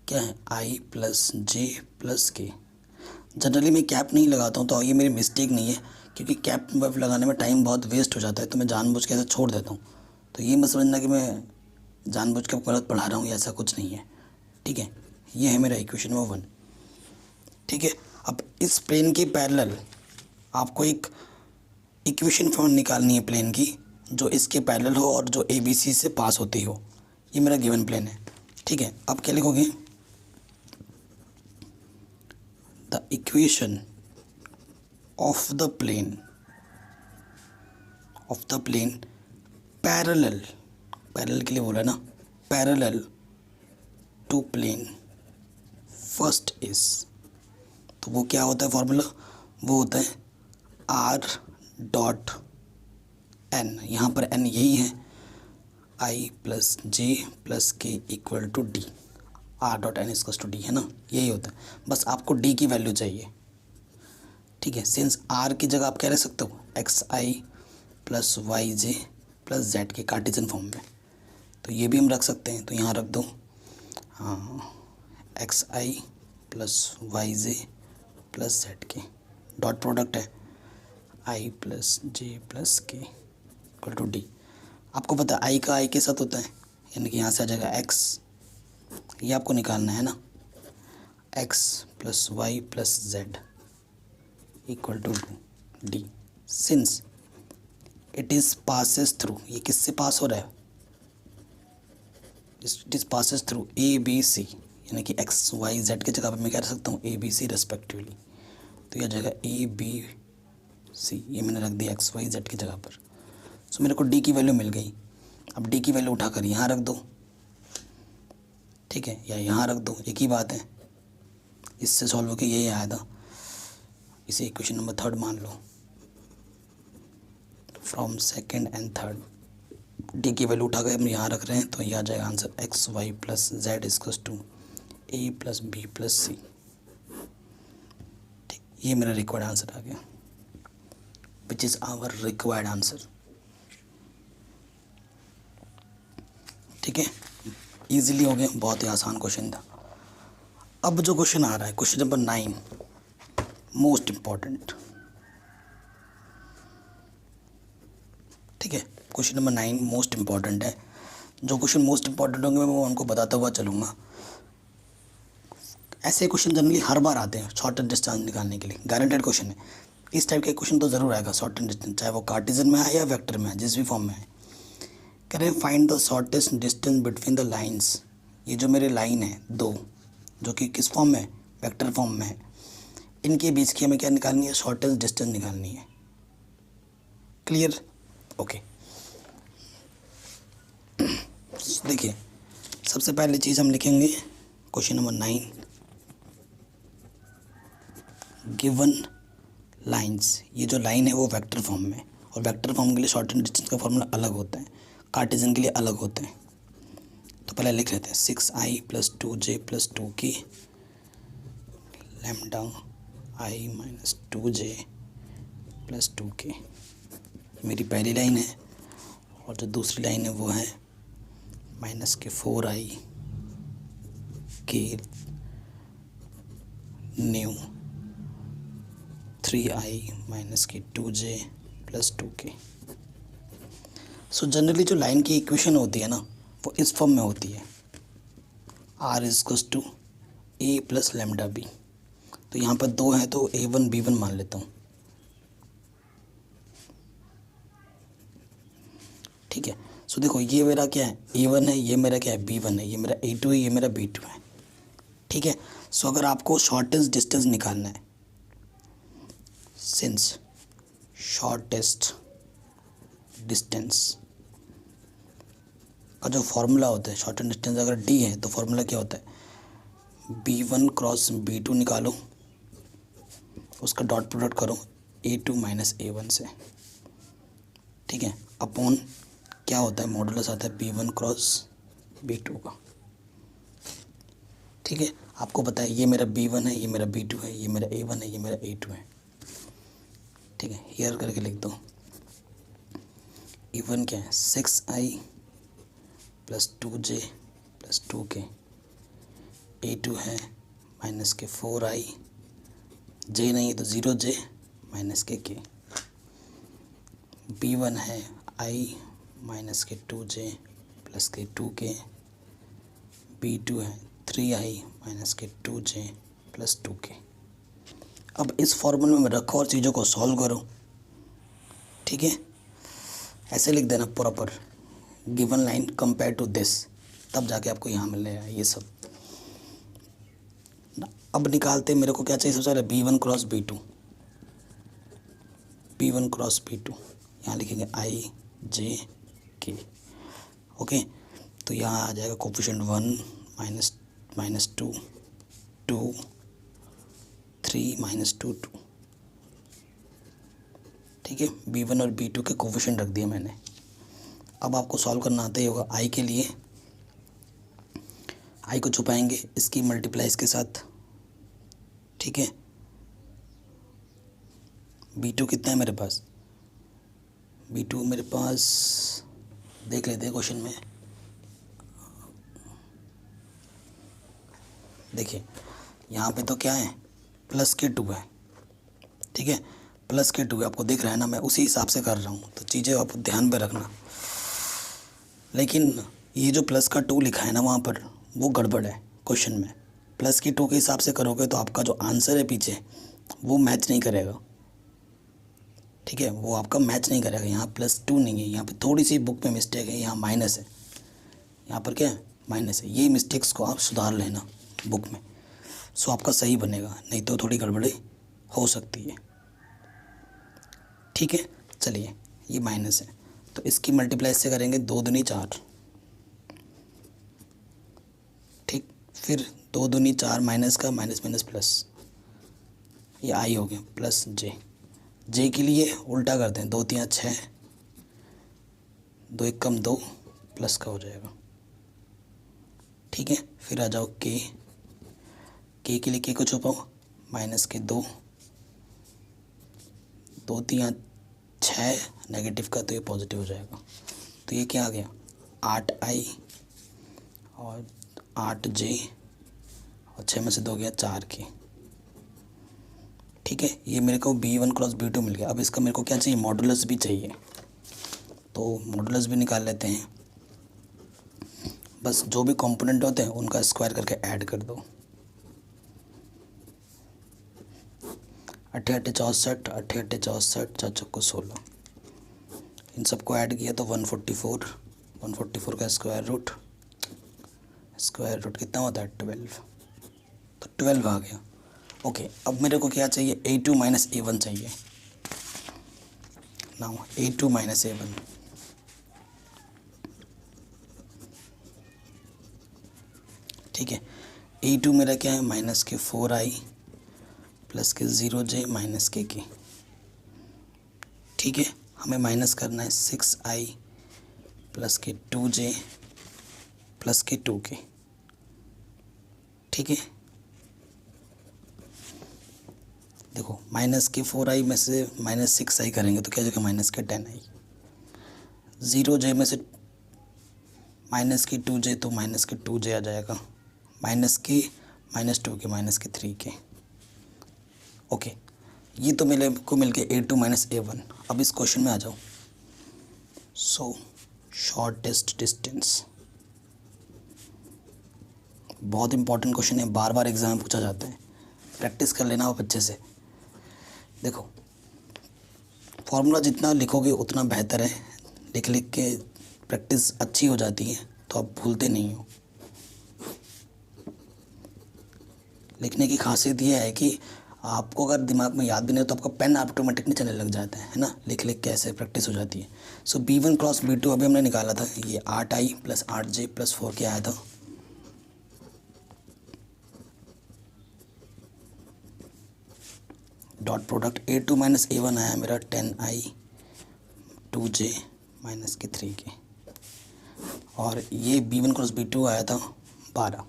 क्या है, I plus J plus K. Generally मैं कैप नहीं लगाता हूँ, तो ये मेरी मिस्टेक नहीं है, क्योंकि कैप वेप लगाने में टाइम बहुत वेस्ट हो जाता है, तो मैं जानबूझ के ऐसे छोड़ देता हूँ। तो ये मत समझना कि मैं जानबूझ के गलत पढ़ा रहा हूँ, ऐसा कुछ नहीं है। ठीक है, ये है मेरा इक्वेशन नंबर 1। ठीक है, अब इस प्लेन के पैरेलल आपको एक इक्वेशन फॉर्म निकालनी है प्लेन की, जो इसके पैरेलल हो और जो ABC से पास होती हो। ये मेरा गिवन प्लेन है। ठीक है, अब क्या लिखोगे, the equation of the plane parallel, parallel के लिए बोला ना, parallel to plane first is. तो वो क्या होता है फॉर्मूला, वो होता है आर डॉट एन, यहाँ पर एन यही है, I plus J plus K equal to D. R dot N equal to D है ना, यही होता है। बस आपको डी की वैल्यू चाहिए। ठीक है, सिंस आर की जगह आप क्या रख सकते हो, एक्स आई प्लस वाई जे प्लस जेड के कार्टेशियन फॉर्म में। तो ये भी हम रख सकते हैं, तो यहाँ रख दो एक्स आई प्लस वाई जे प्लस जेड के, डॉट प्रोडक्ट है I plus J plus K equal to D. आपको पता है आई का आई के साथ होता है, यानी कि यहाँ से आ जाएगा एक्स, ये आपको निकालना है ना, X plus Y plus Z equal to D. Since it is passes through, ये किससे पास हो रहा है, it is passes through ABC, यानी कि एक्स वाई जेड की जगह पर मैं क्या रख सकता हूँ, ABC रेस्पेक्टिवली। तो यह आ जाएगा ABC, ये मैंने रख दिया एक्स वाई जेड की जगह पर। सो मेरे को डी की वैल्यू मिल गई। अब डी की वैल्यू उठाकर यहाँ रख दो, ठीक है, या यहाँ रख दो, एक ही बात है। इससे सॉल्व होकर यही आया था, इसे इक्वेशन नंबर 3 मान लो। From second and third D की वैल्यू उठाकर हम यहाँ रख रहे हैं, तो यह आ जाएगा answer X Y plus Z equals to A plus B plus C. ठीक, ये मेरा रिक्वायर्ड आंसर आ गया, which is our required answer. ठीक है, इजीली हो गया, बहुत ही आसान क्वेश्चन था। अब जो क्वेश्चन आ रहा है, क्वेश्चन नंबर 9, मोस्ट इम्पॉर्टेंट। ठीक है, क्वेश्चन नंबर 9 मोस्ट इम्पॉर्टेंट है। जो क्वेश्चन मोस्ट इम्पॉर्टेंट होंगे मैं उनको बताता हुआ चलूँगा। ऐसे क्वेश्चन जनरली हर बार आते हैं शॉर्टेस्ट डिस्टेंस निकालने के लिए, गारंटेड क्वेश्चन है। इस टाइप के क्वेश्चन तो ज़रूर आएगा शॉर्टेस्ट डिस्टेंस, चाहे वो कार्टेशियन में है या वेक्टर में है, जिस भी फॉर्म में है। कह रहे हैं find the shortest distance between the lines. ये जो मेरे लाइन है 2, जो कि किस फॉर्म में है, वेक्टर फॉर्म में है, इनके बीच की हमें क्या निकालनी है, शॉर्टेस्ट डिस्टेंस निकालनी है। Clear, okay. देखिए सबसे पहली चीज़ हम लिखेंगे क्वेश्चन नंबर 9, गिवन लाइंस। ये जो लाइन है वो वेक्टर फॉर्म में, और वेक्टर फॉर्म के लिए शॉर्टेस्ट डिस्टेंस का फॉर्मूला अलग होता है, कार्टेशियन के लिए अलग होता है। तो पहले लिख लेते हैं 6i plus 2j plus 2k lambda i minus 2j plus 2k, मेरी पहली लाइन है। और जो दूसरी लाइन है वो है माइनस के 4i के न्यू 3i माइनस के 2j plus 2k। So generally जो लाइन की इक्वेशन होती है ना, वो इस फॉर्म में होती है, r equals to a plus lambda B. तो यहाँ पर 2 है तो a1 b1 मान लेता हूँ। ठीक है, सो देखो ये मेरा क्या है A1 है, ये मेरा क्या है B1 है, ये मेरा A2 है, ये मेरा B2 है। ठीक है। सो अगर आपको शॉर्टेस्ट डिस्टेंस निकालना है, सिंस शॉर्टेस्ट डिस्टेंस का जो फॉर्मूला होता है, शॉर्टेस्ट डिस्टेंस अगर D है तो फॉर्मूला क्या होता है, B1 क्रॉस B2 निकालो, उसका डॉट प्रोडक्ट करो A2 माइनस A1 से। ठीक है। अपॉन क्या होता है, मॉडुलस आता है B1 क्रॉस B2 का। ठीक है। आपको पता है ये मेरा B1 है, ये मेरा B2 है, ये मेरा A1 है, ये मेरा A2 है। ठीक है। हियर करके लिख दो। A1 क्या है 6i plus 2j plus 2k। A2 है माइनस के 4i, j नहीं है तो 0j माइनस के k। B1 है i माइनस के 2j प्लस के 2k। B2 है 3i माइनस के 2j प्लस 2k। अब इस फॉर्मूले में रखो और चीज़ों को सॉल्व करो। ठीक है। ऐसे लिख देना proper, given line compare to this, तब जाके आपको यहाँ मिलेगा ये सब। अब निकालते मेरे को क्या चाहिए सबसे पहले, B1 cross B2। B1 cross B2 यहाँ लिखेंगे i j k। ओके। तो यहाँ आ जाएगा कोफिशिएंट 1 माइनस 2 2 3 माइनस 2 2। ठीक है। B1 और B2 के कोफिशिएंट रख दिए मैंने। अब आपको सॉल्व करना आता ही होगा। i के लिए i को छुपाएंगे इसकी मल्टीप्लाई इसके साथ। ठीक है। B2 कितना है मेरे पास, B2 मेरे पास देख लेते हैं क्वेश्चन में। देखिए यहाँ पे तो क्या है प्लस के 2 है। ठीक है। प्लस के 2 है, आपको दिख रहा है ना, मैं उसी हिसाब से कर रहा हूँ, तो चीज़ें आप ध्यान पे रखना। लेकिन ये जो प्लस का 2 लिखा है ना वहाँ पर, वो गड़बड़ है क्वेश्चन में। प्लस की 2 के हिसाब से करोगे तो आपका जो आंसर है पीछे वो मैच नहीं करेगा। ठीक है। वो आपका मैच नहीं करेगा। यहाँ +2 नहीं है, यहाँ पे थोड़ी सी बुक में मिस्टेक है, यहाँ माइनस है, यहाँ पर क्या है माइनस है। ये मिस्टेक्स को आप सुधार लेना बुक में, सो आपका सही बनेगा, नहीं तो थोड़ी गड़बड़ी हो सकती है। ठीक है। चलिए ये माइनस है तो इसकी मल्टीप्लाई से करेंगे 2 दूनी 4। ठीक। फिर 2 दूनी 4 माइनस का माइनस माइनस प्लस, ये आई हो गया प्लस जे के लिए उल्टा करते हैं, 2 3 6, 2 1 कम 2 प्लस का हो जाएगा। ठीक है। फिर आ जाओ के के लिए के को छुपाओ माइनस के 2 2 3 6 नेगेटिव का तो ये पॉजिटिव हो जाएगा। तो ये क्या आ गया 8i और 8j और 6 में से 2 गया 4k। ठीक है। ये मेरे को B1 क्रॉस B2 मिल गया। अब इसका मेरे को क्या चाहिए, मॉडुलस भी चाहिए, तो मॉडुलस भी निकाल लेते हैं। बस जो भी कंपोनेंट होते हैं उनका स्क्वायर करके ऐड कर दो। 8 8 64, 8 8 64, 4 चौको 16, इन सबको ऐड किया तो 144। 144 का स्क्वायर रूट कितना होता है 12, तो 12 आ गया। ओके। अब मेरे को क्या चाहिए, A2 माइनस A1 चाहिए। नाउ A2 माइनस A1, ठीक है। A2 मेरा क्या है माइनस के 4i प्लस के 0j माइनस के k। ठीक है। हमें माइनस करना है 6i प्लस के 2j प्लस के 2k। ठीक है। देखो माइनस के 4i में से माइनस 6i करेंगे तो क्या जाएगा माइनस के 10i। 0j में से माइनस की 2j तो माइनस के 2j आ जाएगा, माइनस के माइनस 2k माइनस के 3k। ओके। ये तो मेरे को मिल गया A2 माइनस A1। अब इस क्वेश्चन में आ जाओ। सो शॉर्टेस्ट डिस्टेंस बहुत इंपॉर्टेंट क्वेश्चन है, बार बार एग्जाम में पूछा जाता है, प्रैक्टिस कर लेना आप अच्छे से। देखो फॉर्मूला जितना लिखोगे उतना बेहतर है, लिख लिख के प्रैक्टिस अच्छी हो जाती है तो आप भूलते नहीं हो। लिखने की खासियत ये है कि आपको अगर दिमाग में याद भी नहीं हो तो आपका पेन ऑटोमेटिकली चलने लग जाता है ना, लिख लिख के ऐसे प्रैक्टिस हो जाती है। सो B1 क्रॉस B2 अभी हमने निकाला था, ये 8i + 8j + 4 क्या आया था, डॉट प्रोडक्ट A2 - A1 आया मेरा 10i 2j - 3k, और ये B1 क्रॉस B2 आया था 12।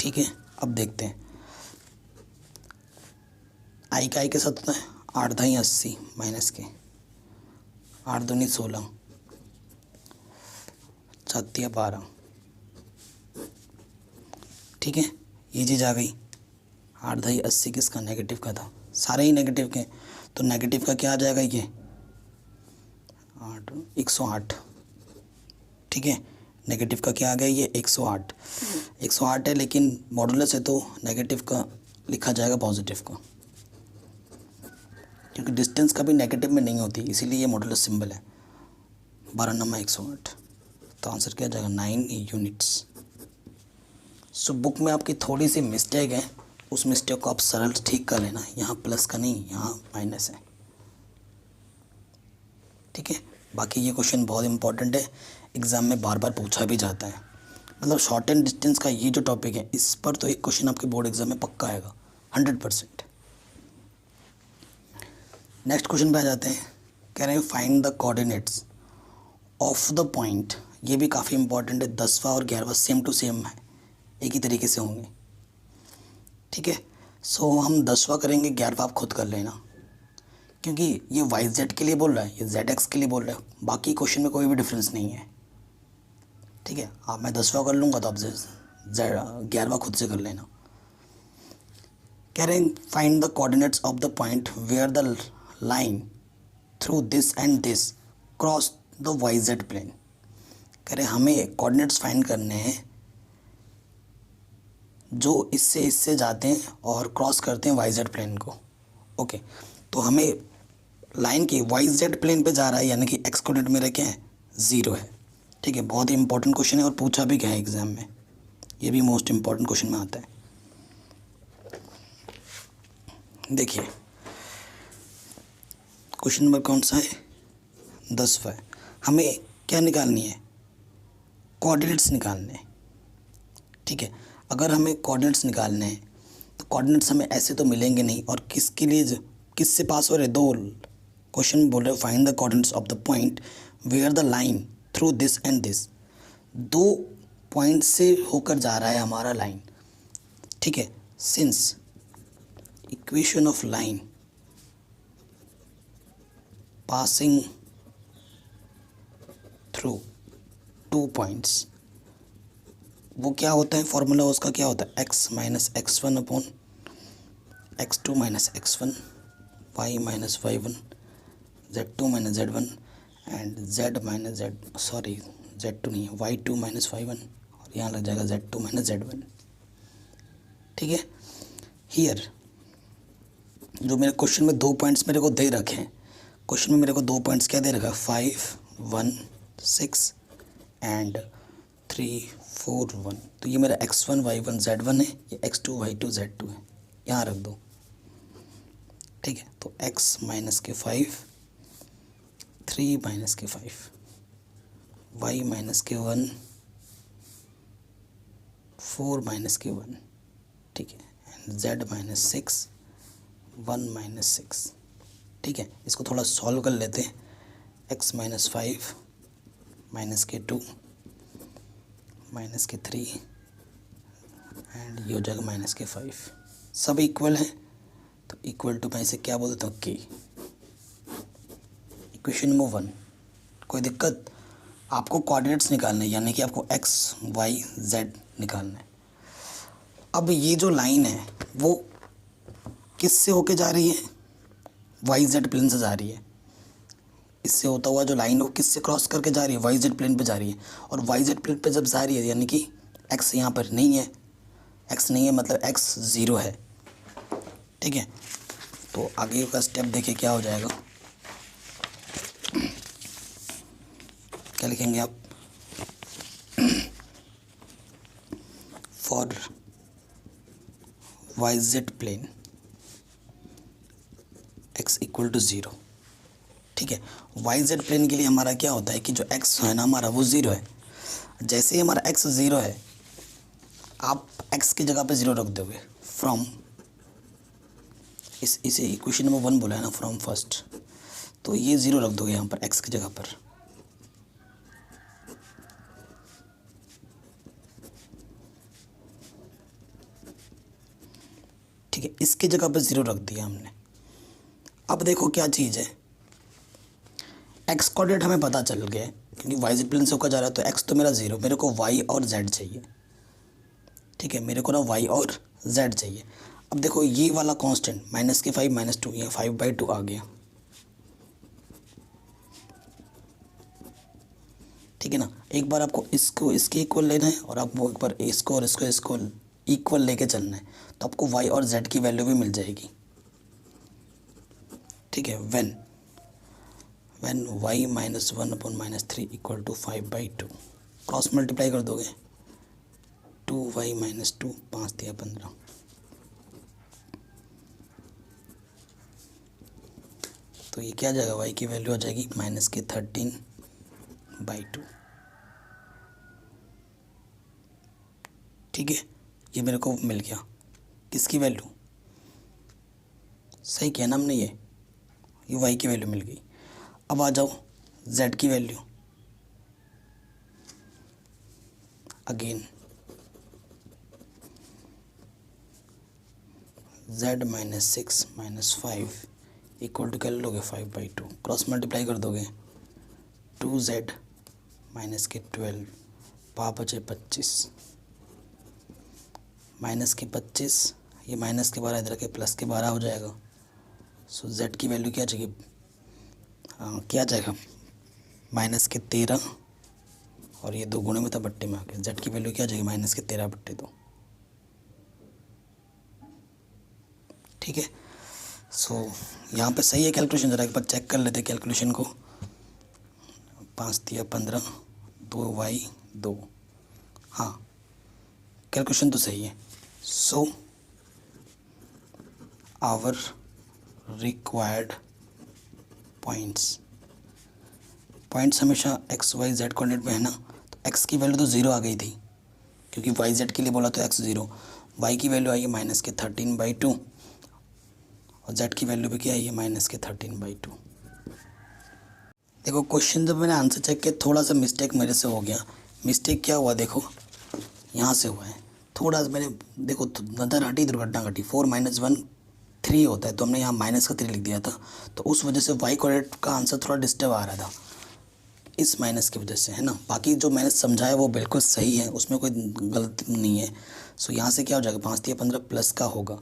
ठीक है, अब देखते हैं आई का आई के साथ होता है 8 × 80 माइनस के 8 दूनी 16 7 12। ठीक है, ये चीज़ आ गई। 8 × 80 किसका, नेगेटिव का था, सारे ही नेगेटिव के, तो नेगेटिव का क्या आ जाएगा, ये 8 108। ठीक है, नेगेटिव का क्या आ गया, ये 108 है, लेकिन मॉडुलस है तो नेगेटिव का लिखा जाएगा पॉजिटिव का, क्योंकि डिस्टेंस कभी नेगेटिव में नहीं होती, इसीलिए ये मॉडुलस सिंबल है। 12 × 108, तो आंसर क्या जाएगा, 9 यूनिट्स। सो बुक में आपकी थोड़ी सी मिस्टेक है, उस मिस्टेक को आप सरल ठीक कर लेना, यहाँ प्लस का नहीं, यहाँ माइनस है। ठीक है, बाकी ये क्वेश्चन बहुत इंपॉर्टेंट है, एग्ज़ाम में बार बार पूछा भी जाता है। मतलब शॉर्ट एंड डिस्टेंस का ये जो टॉपिक है, इस पर तो एक क्वेश्चन आपके बोर्ड एग्जाम में पक्का आएगा 100%। नेक्स्ट क्वेश्चन पे आ जाते हैं, कह रहे हैं find the coordinates of the point. ये भी काफ़ी इंपॉर्टेंट है, 10वां और 11वां सेम टू सेम है, एक ही तरीके से होंगे। ठीक है, सो हम 10वां करेंगे, 11वां आप खुद कर लेना, क्योंकि ये YZ के लिए बोल रहा है, ये ZX के लिए बोल रहा है, बाकी क्वेश्चन में कोई भी डिफरेंस नहीं है। ठीक है, आप मैं 10वां कर लूँगा तो आप 11वां खुद से कर लेना। कह रहे हैं find the coordinates of the point where the line through this and this cross the YZ plane. कह रहे हमें कोऑर्डिनेट्स फाइंड करने हैं जो इससे इससे जाते हैं और क्रॉस करते हैं YZ प्लेन को। ओके, तो हमें लाइन की YZ प्लेन पे जा रहा है, यानी कि एक्स कोऑर्डिनेट मेरा क्या है, 0 है। ठीक है, बहुत ही इंपॉर्टेंट क्वेश्चन है और पूछा भी गया है एग्जाम में, ये भी मोस्ट इंपॉर्टेंट क्वेश्चन में आता है। देखिए क्वेश्चन नंबर कौन सा है, 10वां है। हमें क्या निकालनी है, कोऑर्डिनेट्स निकालने हैं। ठीक है, अगर हमें कोऑर्डिनेट्स निकालने हैं तो कोऑर्डिनेट्स हमें ऐसे तो मिलेंगे नहीं, और किसके लिए, किससे पास हो रहे, दो क्वेश्चन बोल रहे find the coordinates of the point where the line through this and this. दो पॉइंट से होकर जा रहा है हमारा लाइन। ठीक है, since equation of line passing through 2 points, वो क्या होता है, फॉर्मूला उसका क्या होता है, x - x1 upon x2 - x1, y - y1, z2 - z1 and z2 नहीं है, y2 - y1, और यहाँ लग जाएगा z2 - z1। ठीक है, हियर जो मेरे क्वेश्चन में 2 पॉइंट्स मेरे को दे रखे हैं, क्वेश्चन में मेरे को 2 पॉइंट्स क्या दे रखा है, 5 1 6 एंड 3 4 1। तो ये मेरा x1 y1 z1 है, ये x2 y2 z2 है, यहाँ रख दो। ठीक है, तो x - के 5 3 - के 5 y - के 1 4 - के 1। ठीक है, एंड z - 6 1 - 6। ठीक है, इसको थोड़ा सॉल्व कर लेते हैं, x - 5 के 2 के 3 एंड ये हो जाएगा के 5। सब इक्वल है, तो इक्वल टू मैं इसे क्या बोल देता हूँ, k। इक्वेशन नंबर 1, कोई दिक्कत, आपको कोऑर्डिनेट्स निकालने हैं, यानी कि आपको x y z निकालना है। अब ये जो लाइन है वो किससे होके जा रही है, YZ प्लेन से जा रही है। इससे होता हुआ जो लाइन है वो किससे क्रॉस करके जा रही है, YZ प्लेन पे जा रही है, और YZ प्लेन पे जब जा रही है यानी कि x यहाँ पर नहीं है, x नहीं है मतलब x 0 है। ठीक है, तो आगे का स्टेप देखिए क्या हो जाएगा। क्या लिखेंगे आप, for Y Z plane x equal to 0। ठीक है, वाई जेड प्लेन के लिए हमारा क्या होता है कि जो x है ना हमारा वो 0 है। जैसे ही हमारा x 0 है, आप x की जगह पे 0 रख दोगे। फ्रॉम इसे इक्वेशन नंबर 1 बोला है ना, फ्रॉम फर्स्ट, तो ये 0 रख दोगे यहाँ पर x की जगह पर। ठीक है, इसकी जगह पर 0 रख दिया हमने। अब देखो क्या चीज़ है, एक्स कोऑर्डिनेट हमें पता चल गया क्योंकि वाई जेड प्लेन से होकर जा रहा है, तो एक्स तो मेरा 0, मेरे को वाई और जेड चाहिए। ठीक है, मेरे को ना वाई और जेड चाहिए। अब देखो ये वाला कांस्टेंट -5 -2, ये 5/2 आ गया। ठीक है ना, एक बार आपको इसको इसके इक्वल लेना है और आपको एक बार इसको और इसको इक्वल लेके चलना है, तो आपको वाई और जेड की वैल्यू भी मिल जाएगी। ठीक है, when y -1/-3 equal to 5/2, cross multiply कर दोगे, 2y - 2, 5 दिया 15, तो ये क्या आ जाएगा, y की वैल्यू आ जाएगी -13/2। ठीक है, ये मेरे को मिल गया, किसकी वैल्यू, सही किया ना हमने, ये y की वैल्यू मिल गई। अब आ जाओ z की value, again z -6 -5 equal to क्या लोगे, 5/2, क्रॉस मल्टीप्लाई कर दोगे, 2z -12, पाँच बचे 25, -25, ये -12 इधर के +12 हो जाएगा। सो z की वैल्यू क्या चाहिए, क्या जाएगा, -13, और ये 2 गुणे में था बट्टे में आ गया, z की वैल्यू क्या जाएगी, -13/2। ठीक है, सो यहाँ पे सही है कैलकुलेशन, ज़रा एक बार चेक कर लेते कैलकुलेशन को। 5 दिया 15, 2y 2, हाँ कैलकुलेशन तो सही है। सो आवर रिक्वायर्ड पॉइंट्स हमेशा x y z कोऑर्डिनेट में है ना, तो x की वैल्यू तो 0 आ गई थी क्योंकि y z के लिए बोला तो x 0, y की वैल्यू आई है -13/2 और z की वैल्यू भी क्या आई है -13/2। देखो क्वेश्चन जब मैंने आंसर चेक किया, थोड़ा सा मिस्टेक मेरे से हो गया। मिस्टेक क्या हुआ, देखो यहाँ से हुआ है थोड़ा सा, मैंने देखो नज़र हटी, दुर्घटना घटी। 4 - 1 3 होता है, तो हमने यहाँ -3 लिख दिया था, तो उस वजह से वाई कोऑर्डिनेट का आंसर थोड़ा डिस्टर्ब आ रहा था, इस माइनस की वजह से, है ना। बाकी जो मैंने समझाया वो बिल्कुल सही है, उसमें कोई गलती नहीं है। सो यहाँ से क्या हो जाएगा, 5 दिया 15 प्लस का होगा।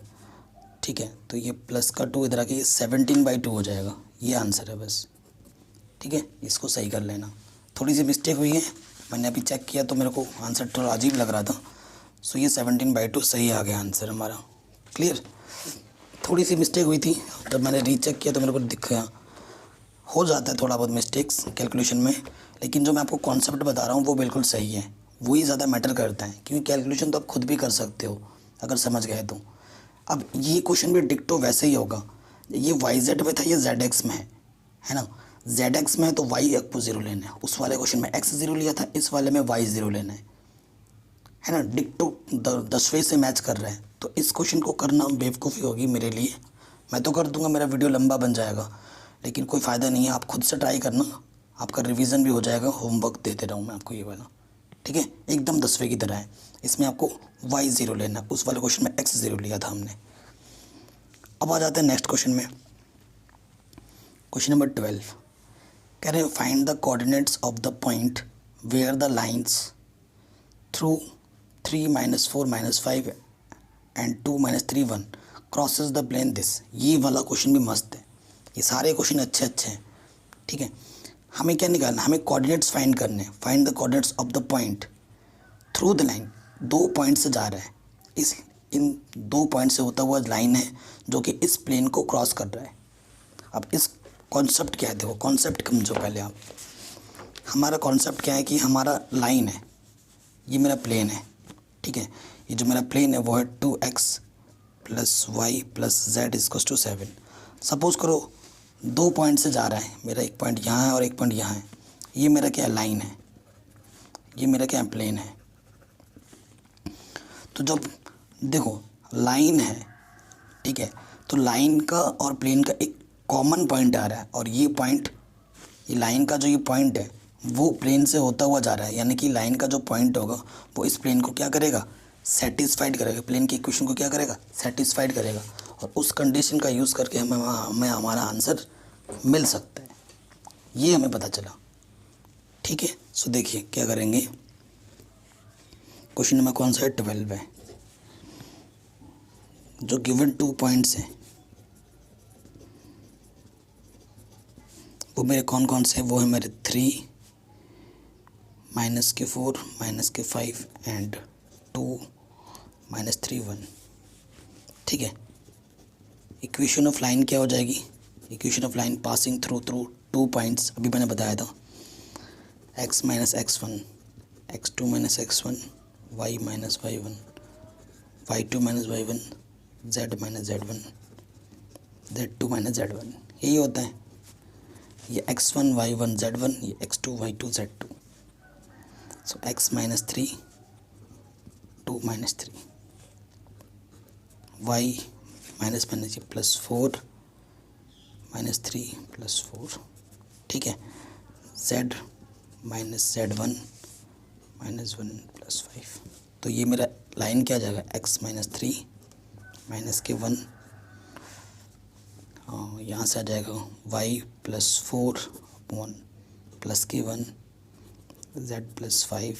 ठीक है, तो ये प्लस का 2 इधर आके 17/2 हो जाएगा, ये आंसर है बस। ठीक है, इसको सही कर लेना। थोड़ी सी मिस्टेक हुई है, मैंने अभी चेक किया तो मेरे को आंसर थोड़ा अजीब लग रहा था। सो ये 17/2 सही आ गया आंसर हमारा। क्लियर, थोड़ी सी मिस्टेक हुई थी, जब मैंने रीचेक किया तो मेरे को दिख गया। हो जाता है थोड़ा बहुत मिस्टेक्स कैलकुलेशन में, लेकिन जो मैं आपको कॉन्सेप्ट बता रहा हूँ वो बिल्कुल सही है, वही ज़्यादा मैटर करता है, क्योंकि कैलकुलेशन तो आप खुद भी कर सकते हो अगर समझ गए तो। अब ये क्वेश्चन भी डिक्टो वैसे ही होगा, ये वाई जेड में था, ये जेड एक्स में है ना। जेड एक्स में है तो वाई को 0 लेना है, उस वाले क्वेश्चन में x 0 लिया था, इस वाले में y 0 लेना है ना। डिक्टो 10वें से मैच कर रहा है, तो इस क्वेश्चन को करना बेवकूफ़ी होगी मेरे लिए। मैं तो कर दूंगा, मेरा वीडियो लंबा बन जाएगा, लेकिन कोई फ़ायदा नहीं है। आप खुद से ट्राई करना, आपका रिवीजन भी हो जाएगा, होमवर्क देते रहूँ मैं आपको ये वाला। ठीक है, एकदम 10वें की तरह है। इसमें आपको y 0 लेना है, उस वाले क्वेश्चन में x 0 लिया था हमने। अब आ जाते हैं नेक्स्ट क्वेश्चन में, क्वेश्चन नंबर 12। कह रहे हैं find the coordinates of the point where the lines through 3 - 4 - 5 and 2 - 3 1 crosses the plane this. ये वाला क्वेश्चन भी मस्त है, ये सारे क्वेश्चन अच्छे अच्छे हैं। ठीक है, हमें क्या निकालना, हमें कोऑर्डिनेट्स फाइंड करने हैं। Find the coordinates of the point through the line, 2 point से जा रहा है, इन 2 पॉइंट से होता हुआ लाइन है जो कि इस प्लेन को क्रॉस कर रहा है। अब इस कॉन्सेप्ट क्या है, देखो कॉन्सेप्ट समझो पहले आप। हमारा कॉन्सेप्ट क्या है कि हमारा लाइन है, ये मेरा प्लेन है, ठीक है। ये जो मेरा प्लेन है वो है 2x plus Y plus Z equals to 7। Suppose करो 2 पॉइंट से जा रहा है, मेरा एक पॉइंट यहाँ है और एक पॉइंट यहाँ है। ये मेरा क्या लाइन है, ये मेरा क्या प्लेन है। तो जब देखो लाइन है, ठीक है, तो लाइन का और प्लेन का एक कॉमन पॉइंट आ रहा है, और ये पॉइंट, ये लाइन का जो ये पॉइंट है वो प्लेन से होता हुआ जा रहा है, यानी कि लाइन का जो पॉइंट होगा वो इस प्लेन को क्या करेगा, सेटिस्फाइड करेगा, प्लेन की इक्वेशन को क्या करेगा, सेटिस्फाइड करेगा। और उस कंडीशन का यूज़ करके हमें हमारा आंसर मिल सकता है, ये हमें पता चला, ठीक है। सो देखिए क्या करेंगे, क्वेश्चन नंबर कौन सा है, 12 है। जो गिवन 2 पॉइंट्स हैं वो मेरे कौन कौन से हैं, वो है मेरे 3 -4 -5 एंड 2 -3 1, ठीक है। इक्वेशन ऑफ लाइन क्या हो जाएगी, equation of line passing through 2 points, अभी मैंने बताया था, x - x1 x2 - x1 y - y1 y2 - y1 z - z1 z2 - z1, यही होता है। ये x1 y1 z1, ये x2 y2 z2। सो x - 3 2 - 3 y माइनस ये +4 -3 +4, ठीक है। z - z1 -1 +5। तो ये मेरा लाइन क्या आ जाएगा, x - 3 -1, यहाँ से आ जाएगा y +4 1 +1 z +5,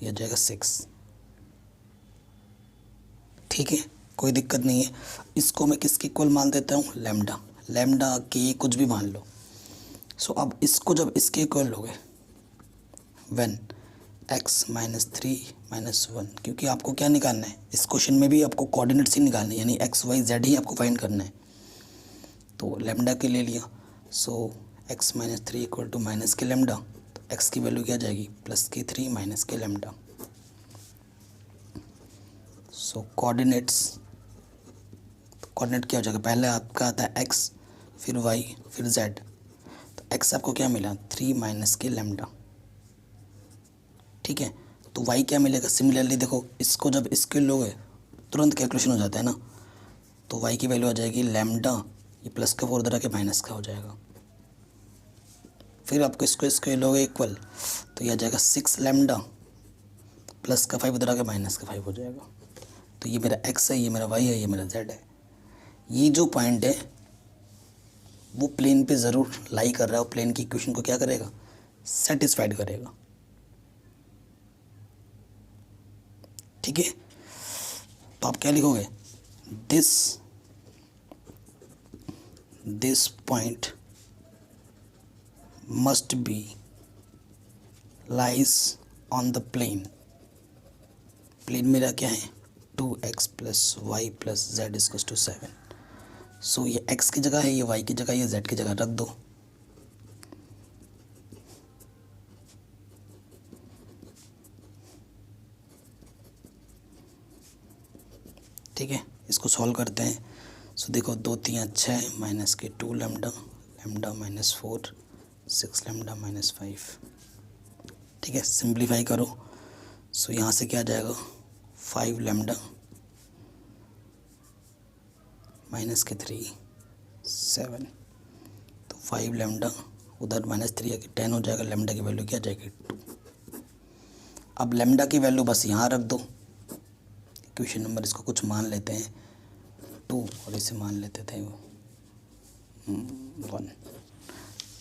यह आ जाएगा 6, ठीक है, कोई दिक्कत नहीं है। इसको मैं किसके इक्वल मान देता हूँ, लैम्डा, लैम्डा के कुछ भी मान लो। सो अब इसको जब इसके इक्वल लोगे, व्हेन x - 3 -1, क्योंकि आपको क्या निकालना है, इस क्वेश्चन में भी आपको कोऑर्डिनेट्स ही निकालने हैं, यानी x y z ही आपको फाइंड करना है। तो लैम्डा के ले लिया, सो x - 3 इक्वल टू माइनस के लैम्डा, तो x की वैल्यू क्या आ जाएगी, +3 माइनस के लैम्डा। सो कोऑर्डिनेट्स, कोऑर्डिनेट क्या हो जाएगा, पहले आपका आता है x, फिर y, फिर z। तो x आपको क्या मिला, 3 माइनस के लैम्डा, ठीक है। तो y क्या मिलेगा, सिमिलरली देखो इसको जब इसके लोगे तुरंत कैलकुलेशन हो जाता है ना, तो y की वैल्यू आ जाएगी लैम्डा, ये प्लस का 4 इधर आके माइनस का हो जाएगा। फिर आपको इसको लोगे इक्वल, तो ये आ जाएगा 6 लैम्डा प्लस का 5 इधर आके माइनस का 5 हो जाएगा। तो ये मेरा x है, ये मेरा y है, ये मेरा z है। ये जो पॉइंट है वो प्लेन पे ज़रूर लाई कर रहा है, और प्लेन की इक्वेशन को क्या करेगा, सेटिस्फाइड करेगा, ठीक है। तो आप क्या लिखोगे, this point must be lies on the plane, plane मेरा क्या है, 2x + y + z = 7। सो ये x की जगह है, ये y की जगह, ये z की जगह रख दो। ठीक है, इसको सॉल्व करते हैं। सो देखो 2 3 6 माइनस के 2 लैम्डा, लैम्डा -4 6 लैम्डा -5, ठीक है। सिंप्लीफाई करो, सो यहाँ से क्या आ जाएगा, 5 लैम्डा -3 7, तो 5 लैम्डा उधर -3 है कि 10 हो जाएगा, लैम्डा की वैल्यू क्या आ जाएगी, 2। अब लैम्डा की वैल्यू बस यहाँ रख दो, इक्वेशन नंबर इसको कुछ मान लेते हैं 2 और इसे मान लेते थे 1,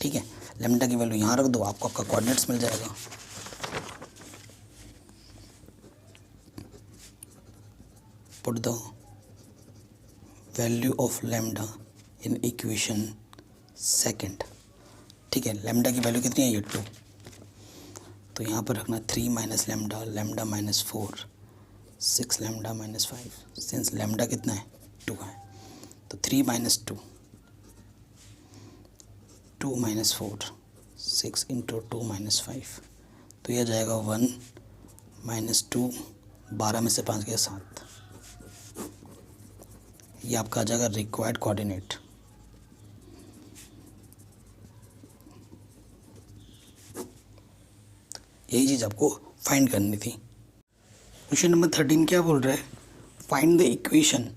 ठीक है। लैम्डा की वैल्यू यहाँ रख दो, आपको आपका कोऑर्डिनेट्स मिल जाएगा। Put the value of lambda in equation second, ठीक है। लैम्डा की वैल्यू कितनी है, ये 2, तो यहाँ पर रखना 3 minus lambda, lambda -4 6 lambda -5, since lambda कितना है, 2 है, तो 3 - 2 2 - 4 6 इंटू 2 माइनस 5, तो यह जाएगा 1 माइनस 2, 12 में से 5 गया 7। ये आपका आ जाएगा रिक्वायर्ड कोऑर्डिनेट। यही चीज़ आपको फाइंड करनी थी। क्वेश्चन नंबर 13 क्या बोल रहा है? Find the equation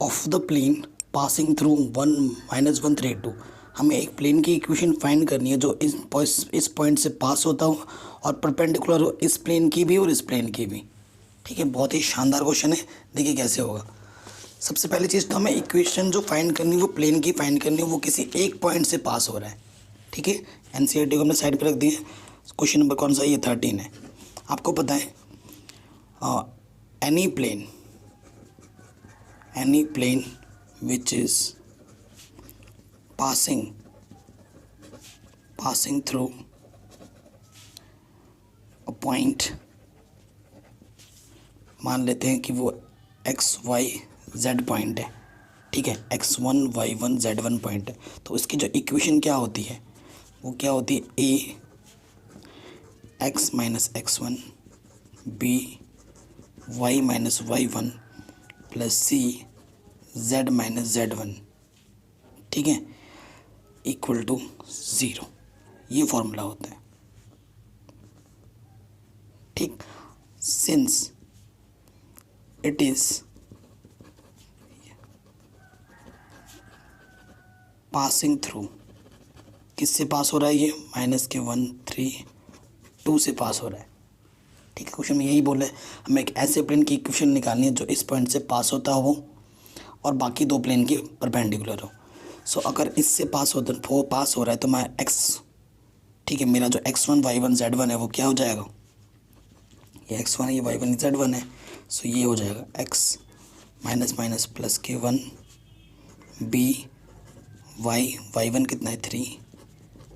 of the plane passing through 1 minus 1 3 2। हमें एक प्लेन की इक्वेशन फाइंड करनी है जो इस पॉइंट से पास होता हो और परपेंडिकुलर हो इस प्लेन की भी और इस प्लेन की भी। ठीक है, बहुत ही शानदार क्वेश्चन है, देखिए कैसे होगा। सबसे पहली चीज़ तो हमें इक्वेशन जो फाइंड करनी है वो प्लेन की फाइंड करनी है, वो किसी एक पॉइंट से पास हो रहा है। ठीक है, एनसीईआरटी को हमने साइड पर रख दिया। क्वेश्चन नंबर कौन सा? ये 13 है। आपको पता है any plane which is passing through a point, मान लेते हैं कि वो XYZ पॉइंट है। ठीक है, X1 Y1 Z1 पॉइंट है, तो इसकी जो इक्वेशन क्या होती है वो क्या होती है? A x minus x1 B y minus y1 plus C Z minus Z1, ठीक है, इक्वल टू 0। ये फॉर्मूला होता है। ठीक, since it is passing through, किससे पास हो रहा है ये? माइनस के 1 3 2 से पास हो रहा है। ठीक है, क्वेश्चन में यही बोला है हमें एक ऐसे प्लेन की इक्वेशन निकालनी है जो इस पॉइंट से पास होता हो और बाकी दो प्लेन के परपेंडिकुलर हो। सो अगर इससे पास हो रहा है तो मैं x, ठीक है, मेरा जो x1 y1 z1 है वो क्या हो जाएगा? ये x1 है, ये y1 z1 है। सो ये हो जाएगा x माइनस माइनस प्लस के 1 b y1 कितना है 3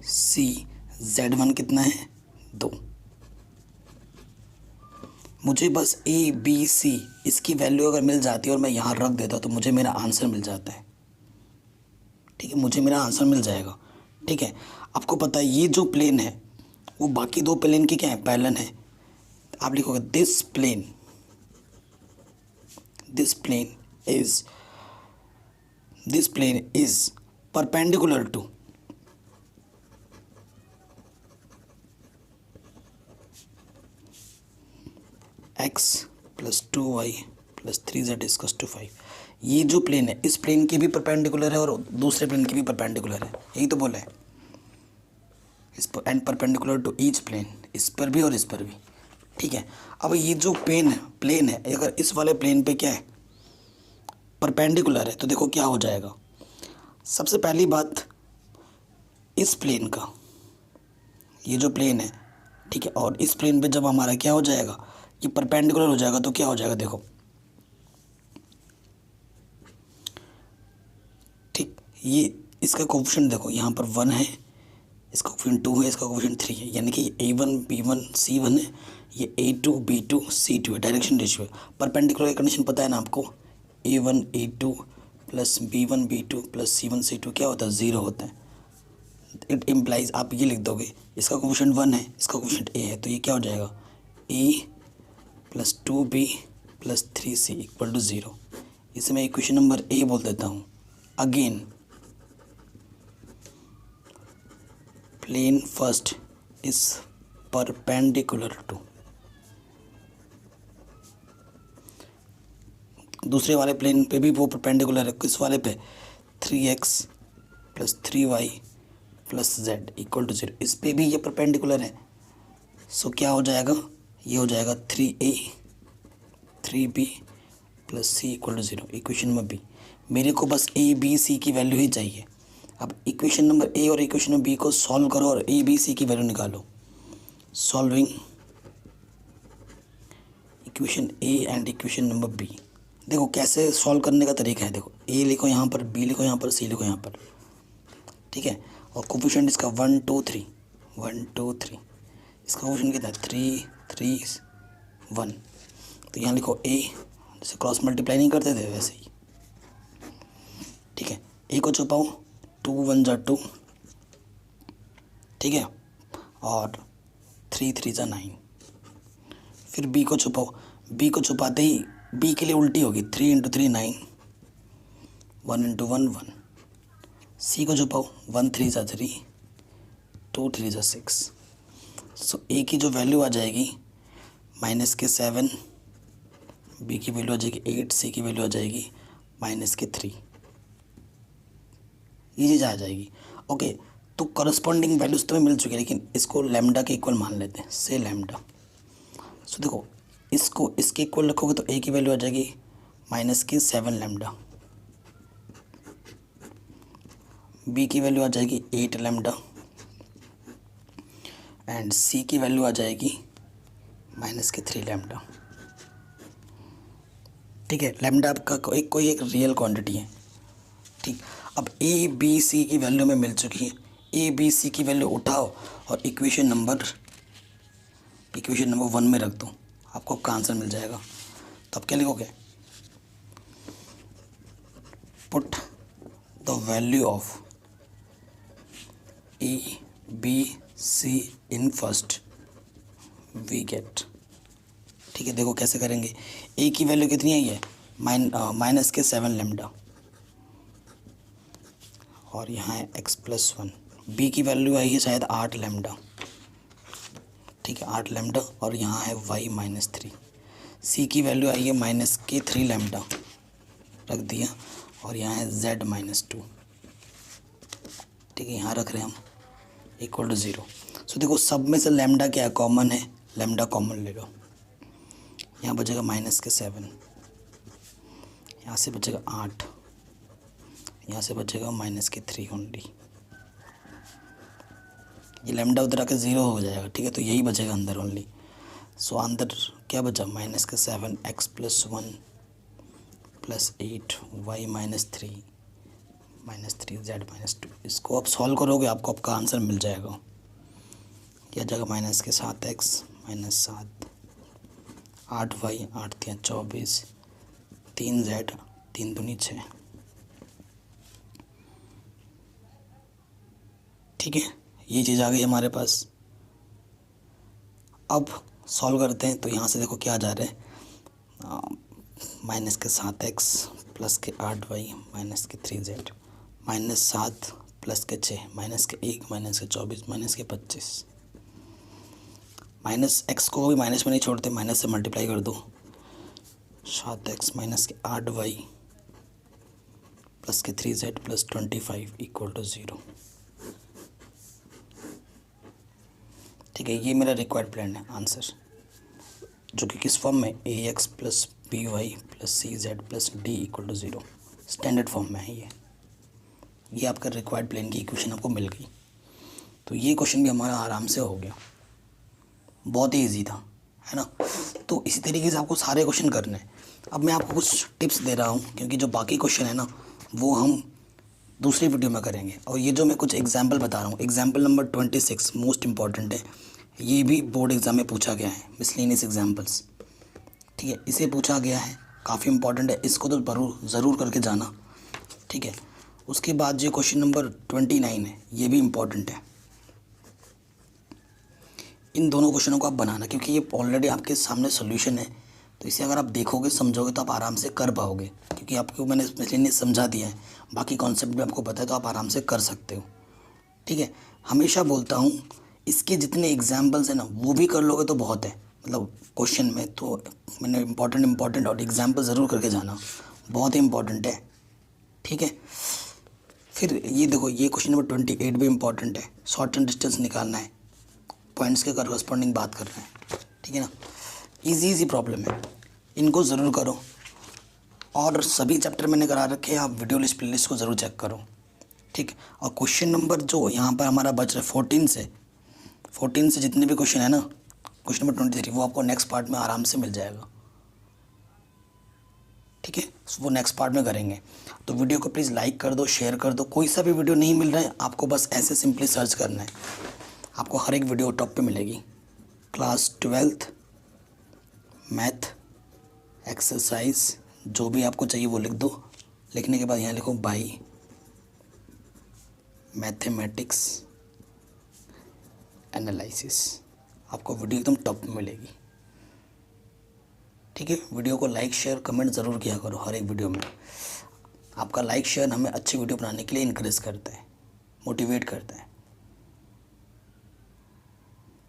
c z1 कितना है 2। मुझे बस a b c इसकी वैल्यू अगर मिल जाती है और मैं यहाँ रख देता तो मुझे मेरा आंसर मिल जाता है। ठीक है, मुझे मेरा आंसर मिल जाएगा। ठीक है, आपको पता है ये जो प्लेन है वो बाकी दो प्लेन के क्या है? पैरेलल है। आप लिखोगे this plane is perpendicular to x plus 2y plus 3z equals to 5। ये जो प्लेन है इस प्लेन के भी परपेंडिकुलर है और दूसरे प्लेन के भी परपेंडिकुलर है, यही तो बोला है। इस पर and perpendicular to each plane, इस पर भी और इस पर भी। ठीक है, अब ये जो प्लेन है अगर इस वाले प्लेन पे क्या है? परपेंडिकुलर है, तो देखो क्या हो जाएगा। सबसे पहली बात, इस प्लेन का ये जो प्लेन है, ठीक है, और इस प्लेन पे जब हमारा क्या हो जाएगा? ये परपेंडिकुलर हो जाएगा, तो क्या हो जाएगा? देखो ठीक, ये इसका कोफिशिएंट देखो, यहाँ पर 1 है, इसका कोफिशिएंट 2 है, इसका कोफिशिएंट 3 है, यानी कि A1 B1 C1 है, ये A2 B2 C2 है। डायरेक्शन रेशियो है। परपेंडिकुलर की कंडीशन पता है ना आपको? A1 A2 plus B1 B2 plus C1 C2 क्या होता है? 0 होता है। इट इम्प्लाइज, आप ये लिख दोगे, इसका कोफिशिएंट 1 है, इसका कोफिशिएंट A है, तो ये क्या हो जाएगा? A plus 2B plus 3C equal to 0। इसे मैं इक्वेशन नंबर A बोल देता हूँ। Again plane first is perpendicular to, दूसरे वाले प्लेन पे भी वो परपेंडिकुलर है, किस वाले पे? 3x plus 3y plus z equal to 0। इस पे भी ये परपेंडिकुलर है। सो क्या हो जाएगा? ये हो जाएगा 3a 3b plus c equal to 0। Equation number B. मेरे को बस a b c की वैल्यू ही चाहिए। अब इक्वेशन नंबर a और इक्वेशन नंबर b को सॉल्व करो और a b c की वैल्यू निकालो। Solving equation a and equation number b। देखो कैसे सॉल्व करने का तरीका है। देखो a लिखो यहाँ पर, b लिखो यहाँ पर, c लिखो यहाँ पर, ठीक है, और कोफिशिएंट इसका 1 2 3 1 2 3, इसका कोफिशिएंट कितना है? 3 3 1। तो यहाँ लिखो a, जैसे क्रॉस मल्टीप्लाई नहीं करते थे वैसे ही। ठीक है, a को छुपाओ, 2 1 जा 2, ठीक है, और 3 3 ज़ा 9। फिर बी को छुपाओ, बी को छुपाते ही बी के लिए उल्टी होगी, 3 इंटू 3 9, 1 इंटू 1 1। सी को छुपाओ, 1 3 ज़ा 3, 2 3 ज़ा 6। सो ए की जो वैल्यू आ जाएगी माइनस के 7, बी की वैल्यू आ जाएगी 8, सी की वैल्यू आ जाएगी माइनस के 3। ये चीज़ आ जाएगी। ओके, तो करस्पॉन्डिंग वैल्यूज तो मिल चुकी है, लेकिन इसको लैम्डा के इक्वल मान लेते हैं, से लैम्डा। सो देखो, इसको इसके इक्वल रखोगे तो ए की वैल्यू आ जाएगी माइनस की 7 लैम्डा, बी की वैल्यू आ जाएगी 8 लैम्डा, एंड सी की वैल्यू आ जाएगी माइनस के 3 लैम्डा। ठीक है, लैम्डा आपका कोई एक रियल क्वांटिटी है। ठीक, अब ए बी सी की वैल्यू में मिल चुकी है, ए बी सी की वैल्यू उठाओ और इक्वेशन नंबर 1 में रख दो, आपको आपका आंसर मिल जाएगा। तो आप क्या लिखोगे, put the value of A B C in first we get. ठीक है, देखो कैसे करेंगे। ए की वैल्यू कितनी आई है, माइनस के 7 लैम्डा, और यहाँ है x+1। बी की वैल्यू आई है शायद 8 लैम्डा, ठीक है 8 लैम्डा, और यहाँ है y-3। सी की वैल्यू आई है माइनस के 3 लैम्डा, रख दिया, और यहाँ है z-2। ठीक है, यहाँ रख रहे हैं हम इक्वल टू 0। सो देखो, सब में से लैम्डा क्या कॉमन है, लैम्डा कॉमन ले लो। यहाँ बचेगा माइनस के 7, यहाँ से बचेगा 8, यहाँ से बचेगा माइनस के 3 ओनली। ये लैम्डा उधर आके 0 हो जाएगा। ठीक है, तो यही बचेगा अंदर ओनली। सो अंदर क्या बचा, माइनस के 7 x+1 + 8 y-3 -3 z-2। इसको आप सॉल्व करोगे, आपको आपका आंसर मिल जाएगा। क्या जाएगा, माइनस के 7x -7, 8y 8 3 24, 3z 3 दूनी 6। ठीक है, ये चीज़ आ गई हमारे पास। अब सॉल्व करते हैं, तो यहाँ से देखो क्या आ जा रहा है, माइनस के 7x प्लस के 8y माइनस के 3z, -7 प्लस के 6 माइनस के 1 माइनस के 24 माइनस के 25। माइनस एक्स को भी माइनस में नहीं छोड़ते, माइनस से मल्टीप्लाई कर दो। 7x माइनस के 8y प्लस के 3z प्लस 25 इक्वल टू 0। ठीक है, ये मेरा रिक्वायर्ड प्लान है आंसर, जो कि किस फॉर्म में, ax plus by plus cz plus d equal to 0 standard form में है। ये आपका रिक्वायर्ड प्लान की इक्वेशन आपको मिल गई। तो ये क्वेश्चन भी हमारा आराम से हो गया, बहुत ही ईजी था, है ना। तो इसी तरीके से आपको सारे क्वेश्चन करने हैं। अब मैं आपको कुछ टिप्स दे रहा हूँ, क्योंकि जो बाकी क्वेश्चन है ना वो हम दूसरी वीडियो में करेंगे। और ये जो मैं कुछ एग्जाम्पल बता रहा हूँ, एग्जाम्पल नंबर 26 मोस्ट इम्पॉर्टेंट है। ये भी बोर्ड एग्ज़ाम में पूछा गया है, मिसलेनियस एग्जाम्पल्स। ठीक है, इसे पूछा गया है, काफ़ी इंपॉर्टेंट है, इसको तो ज़रूर करके जाना। ठीक है, उसके बाद जो क्वेश्चन नंबर 29 है, ये भी इम्पॉर्टेंट है। इन दोनों क्वेश्चनों को आप बनाना, क्योंकि ये ऑलरेडी आपके सामने सॉल्यूशन है। तो इसे अगर आप देखोगे समझोगे तो आप आराम से कर पाओगे, क्योंकि आपको मैंने मिसलेनियस समझा दिया है, बाकी कॉन्सेप्ट भी आपको पता है, तो आप आराम से कर सकते हो। ठीक है, हमेशा बोलता हूँ, इसके जितने एग्जाम्पल्स हैं ना वो भी कर लोगे तो बहुत है, मतलब क्वेश्चन में। तो मैंने इम्पॉर्टेंट और एग्जाम्पल ज़रूर करके जाना, बहुत ही इंपॉर्टेंट है। ठीक है, फिर ये देखो, ये क्वेश्चन नंबर 28 भी इम्पॉर्टेंट है, शॉर्ट एंड डिस्टेंस निकालना है, पॉइंट्स के करस्पॉन्डिंग बात कर रहे हैं। ठीक है ना, इजी प्रॉब्लम है, इनको ज़रूर करो। और सभी चैप्टर मैंने करा रखे हैं, आप वीडियो लिस्ट प्ले लिस्ट को ज़रूर चेक करो। ठीक, और क्वेश्चन नंबर जो यहाँ पर हमारा बच रहा है 14 से जितने भी क्वेश्चन है ना, क्वेश्चन नंबर 23 वो आपको नेक्स्ट पार्ट में आराम से मिल जाएगा। ठीक है, वो नेक्स्ट पार्ट में करेंगे। तो वीडियो को प्लीज़ लाइक कर दो, शेयर कर दो। कोई सा भी वीडियो नहीं मिल रहा है आपको, बस ऐसे सिंपली सर्च करना है, आपको हर एक वीडियो टॉप पे मिलेगी। क्लास 12th मैथ एक्सरसाइज, जो भी आपको चाहिए वो लिख दो। लिखने के बाद यहाँ लिखो बाई मैथमेटिक्स एनालिसिस। आपको वीडियो एकदम टॉप में मिलेगी। ठीक है, वीडियो को लाइक शेयर कमेंट ज़रूर किया करो हर एक वीडियो में। आपका लाइक शेयर हमें अच्छी वीडियो बनाने के लिए इनकरेज करता है, मोटिवेट करता है।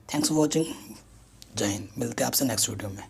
Thanks for watching. जय हिंद। मिलते हैं आपसे नेक्स्ट वीडियो में।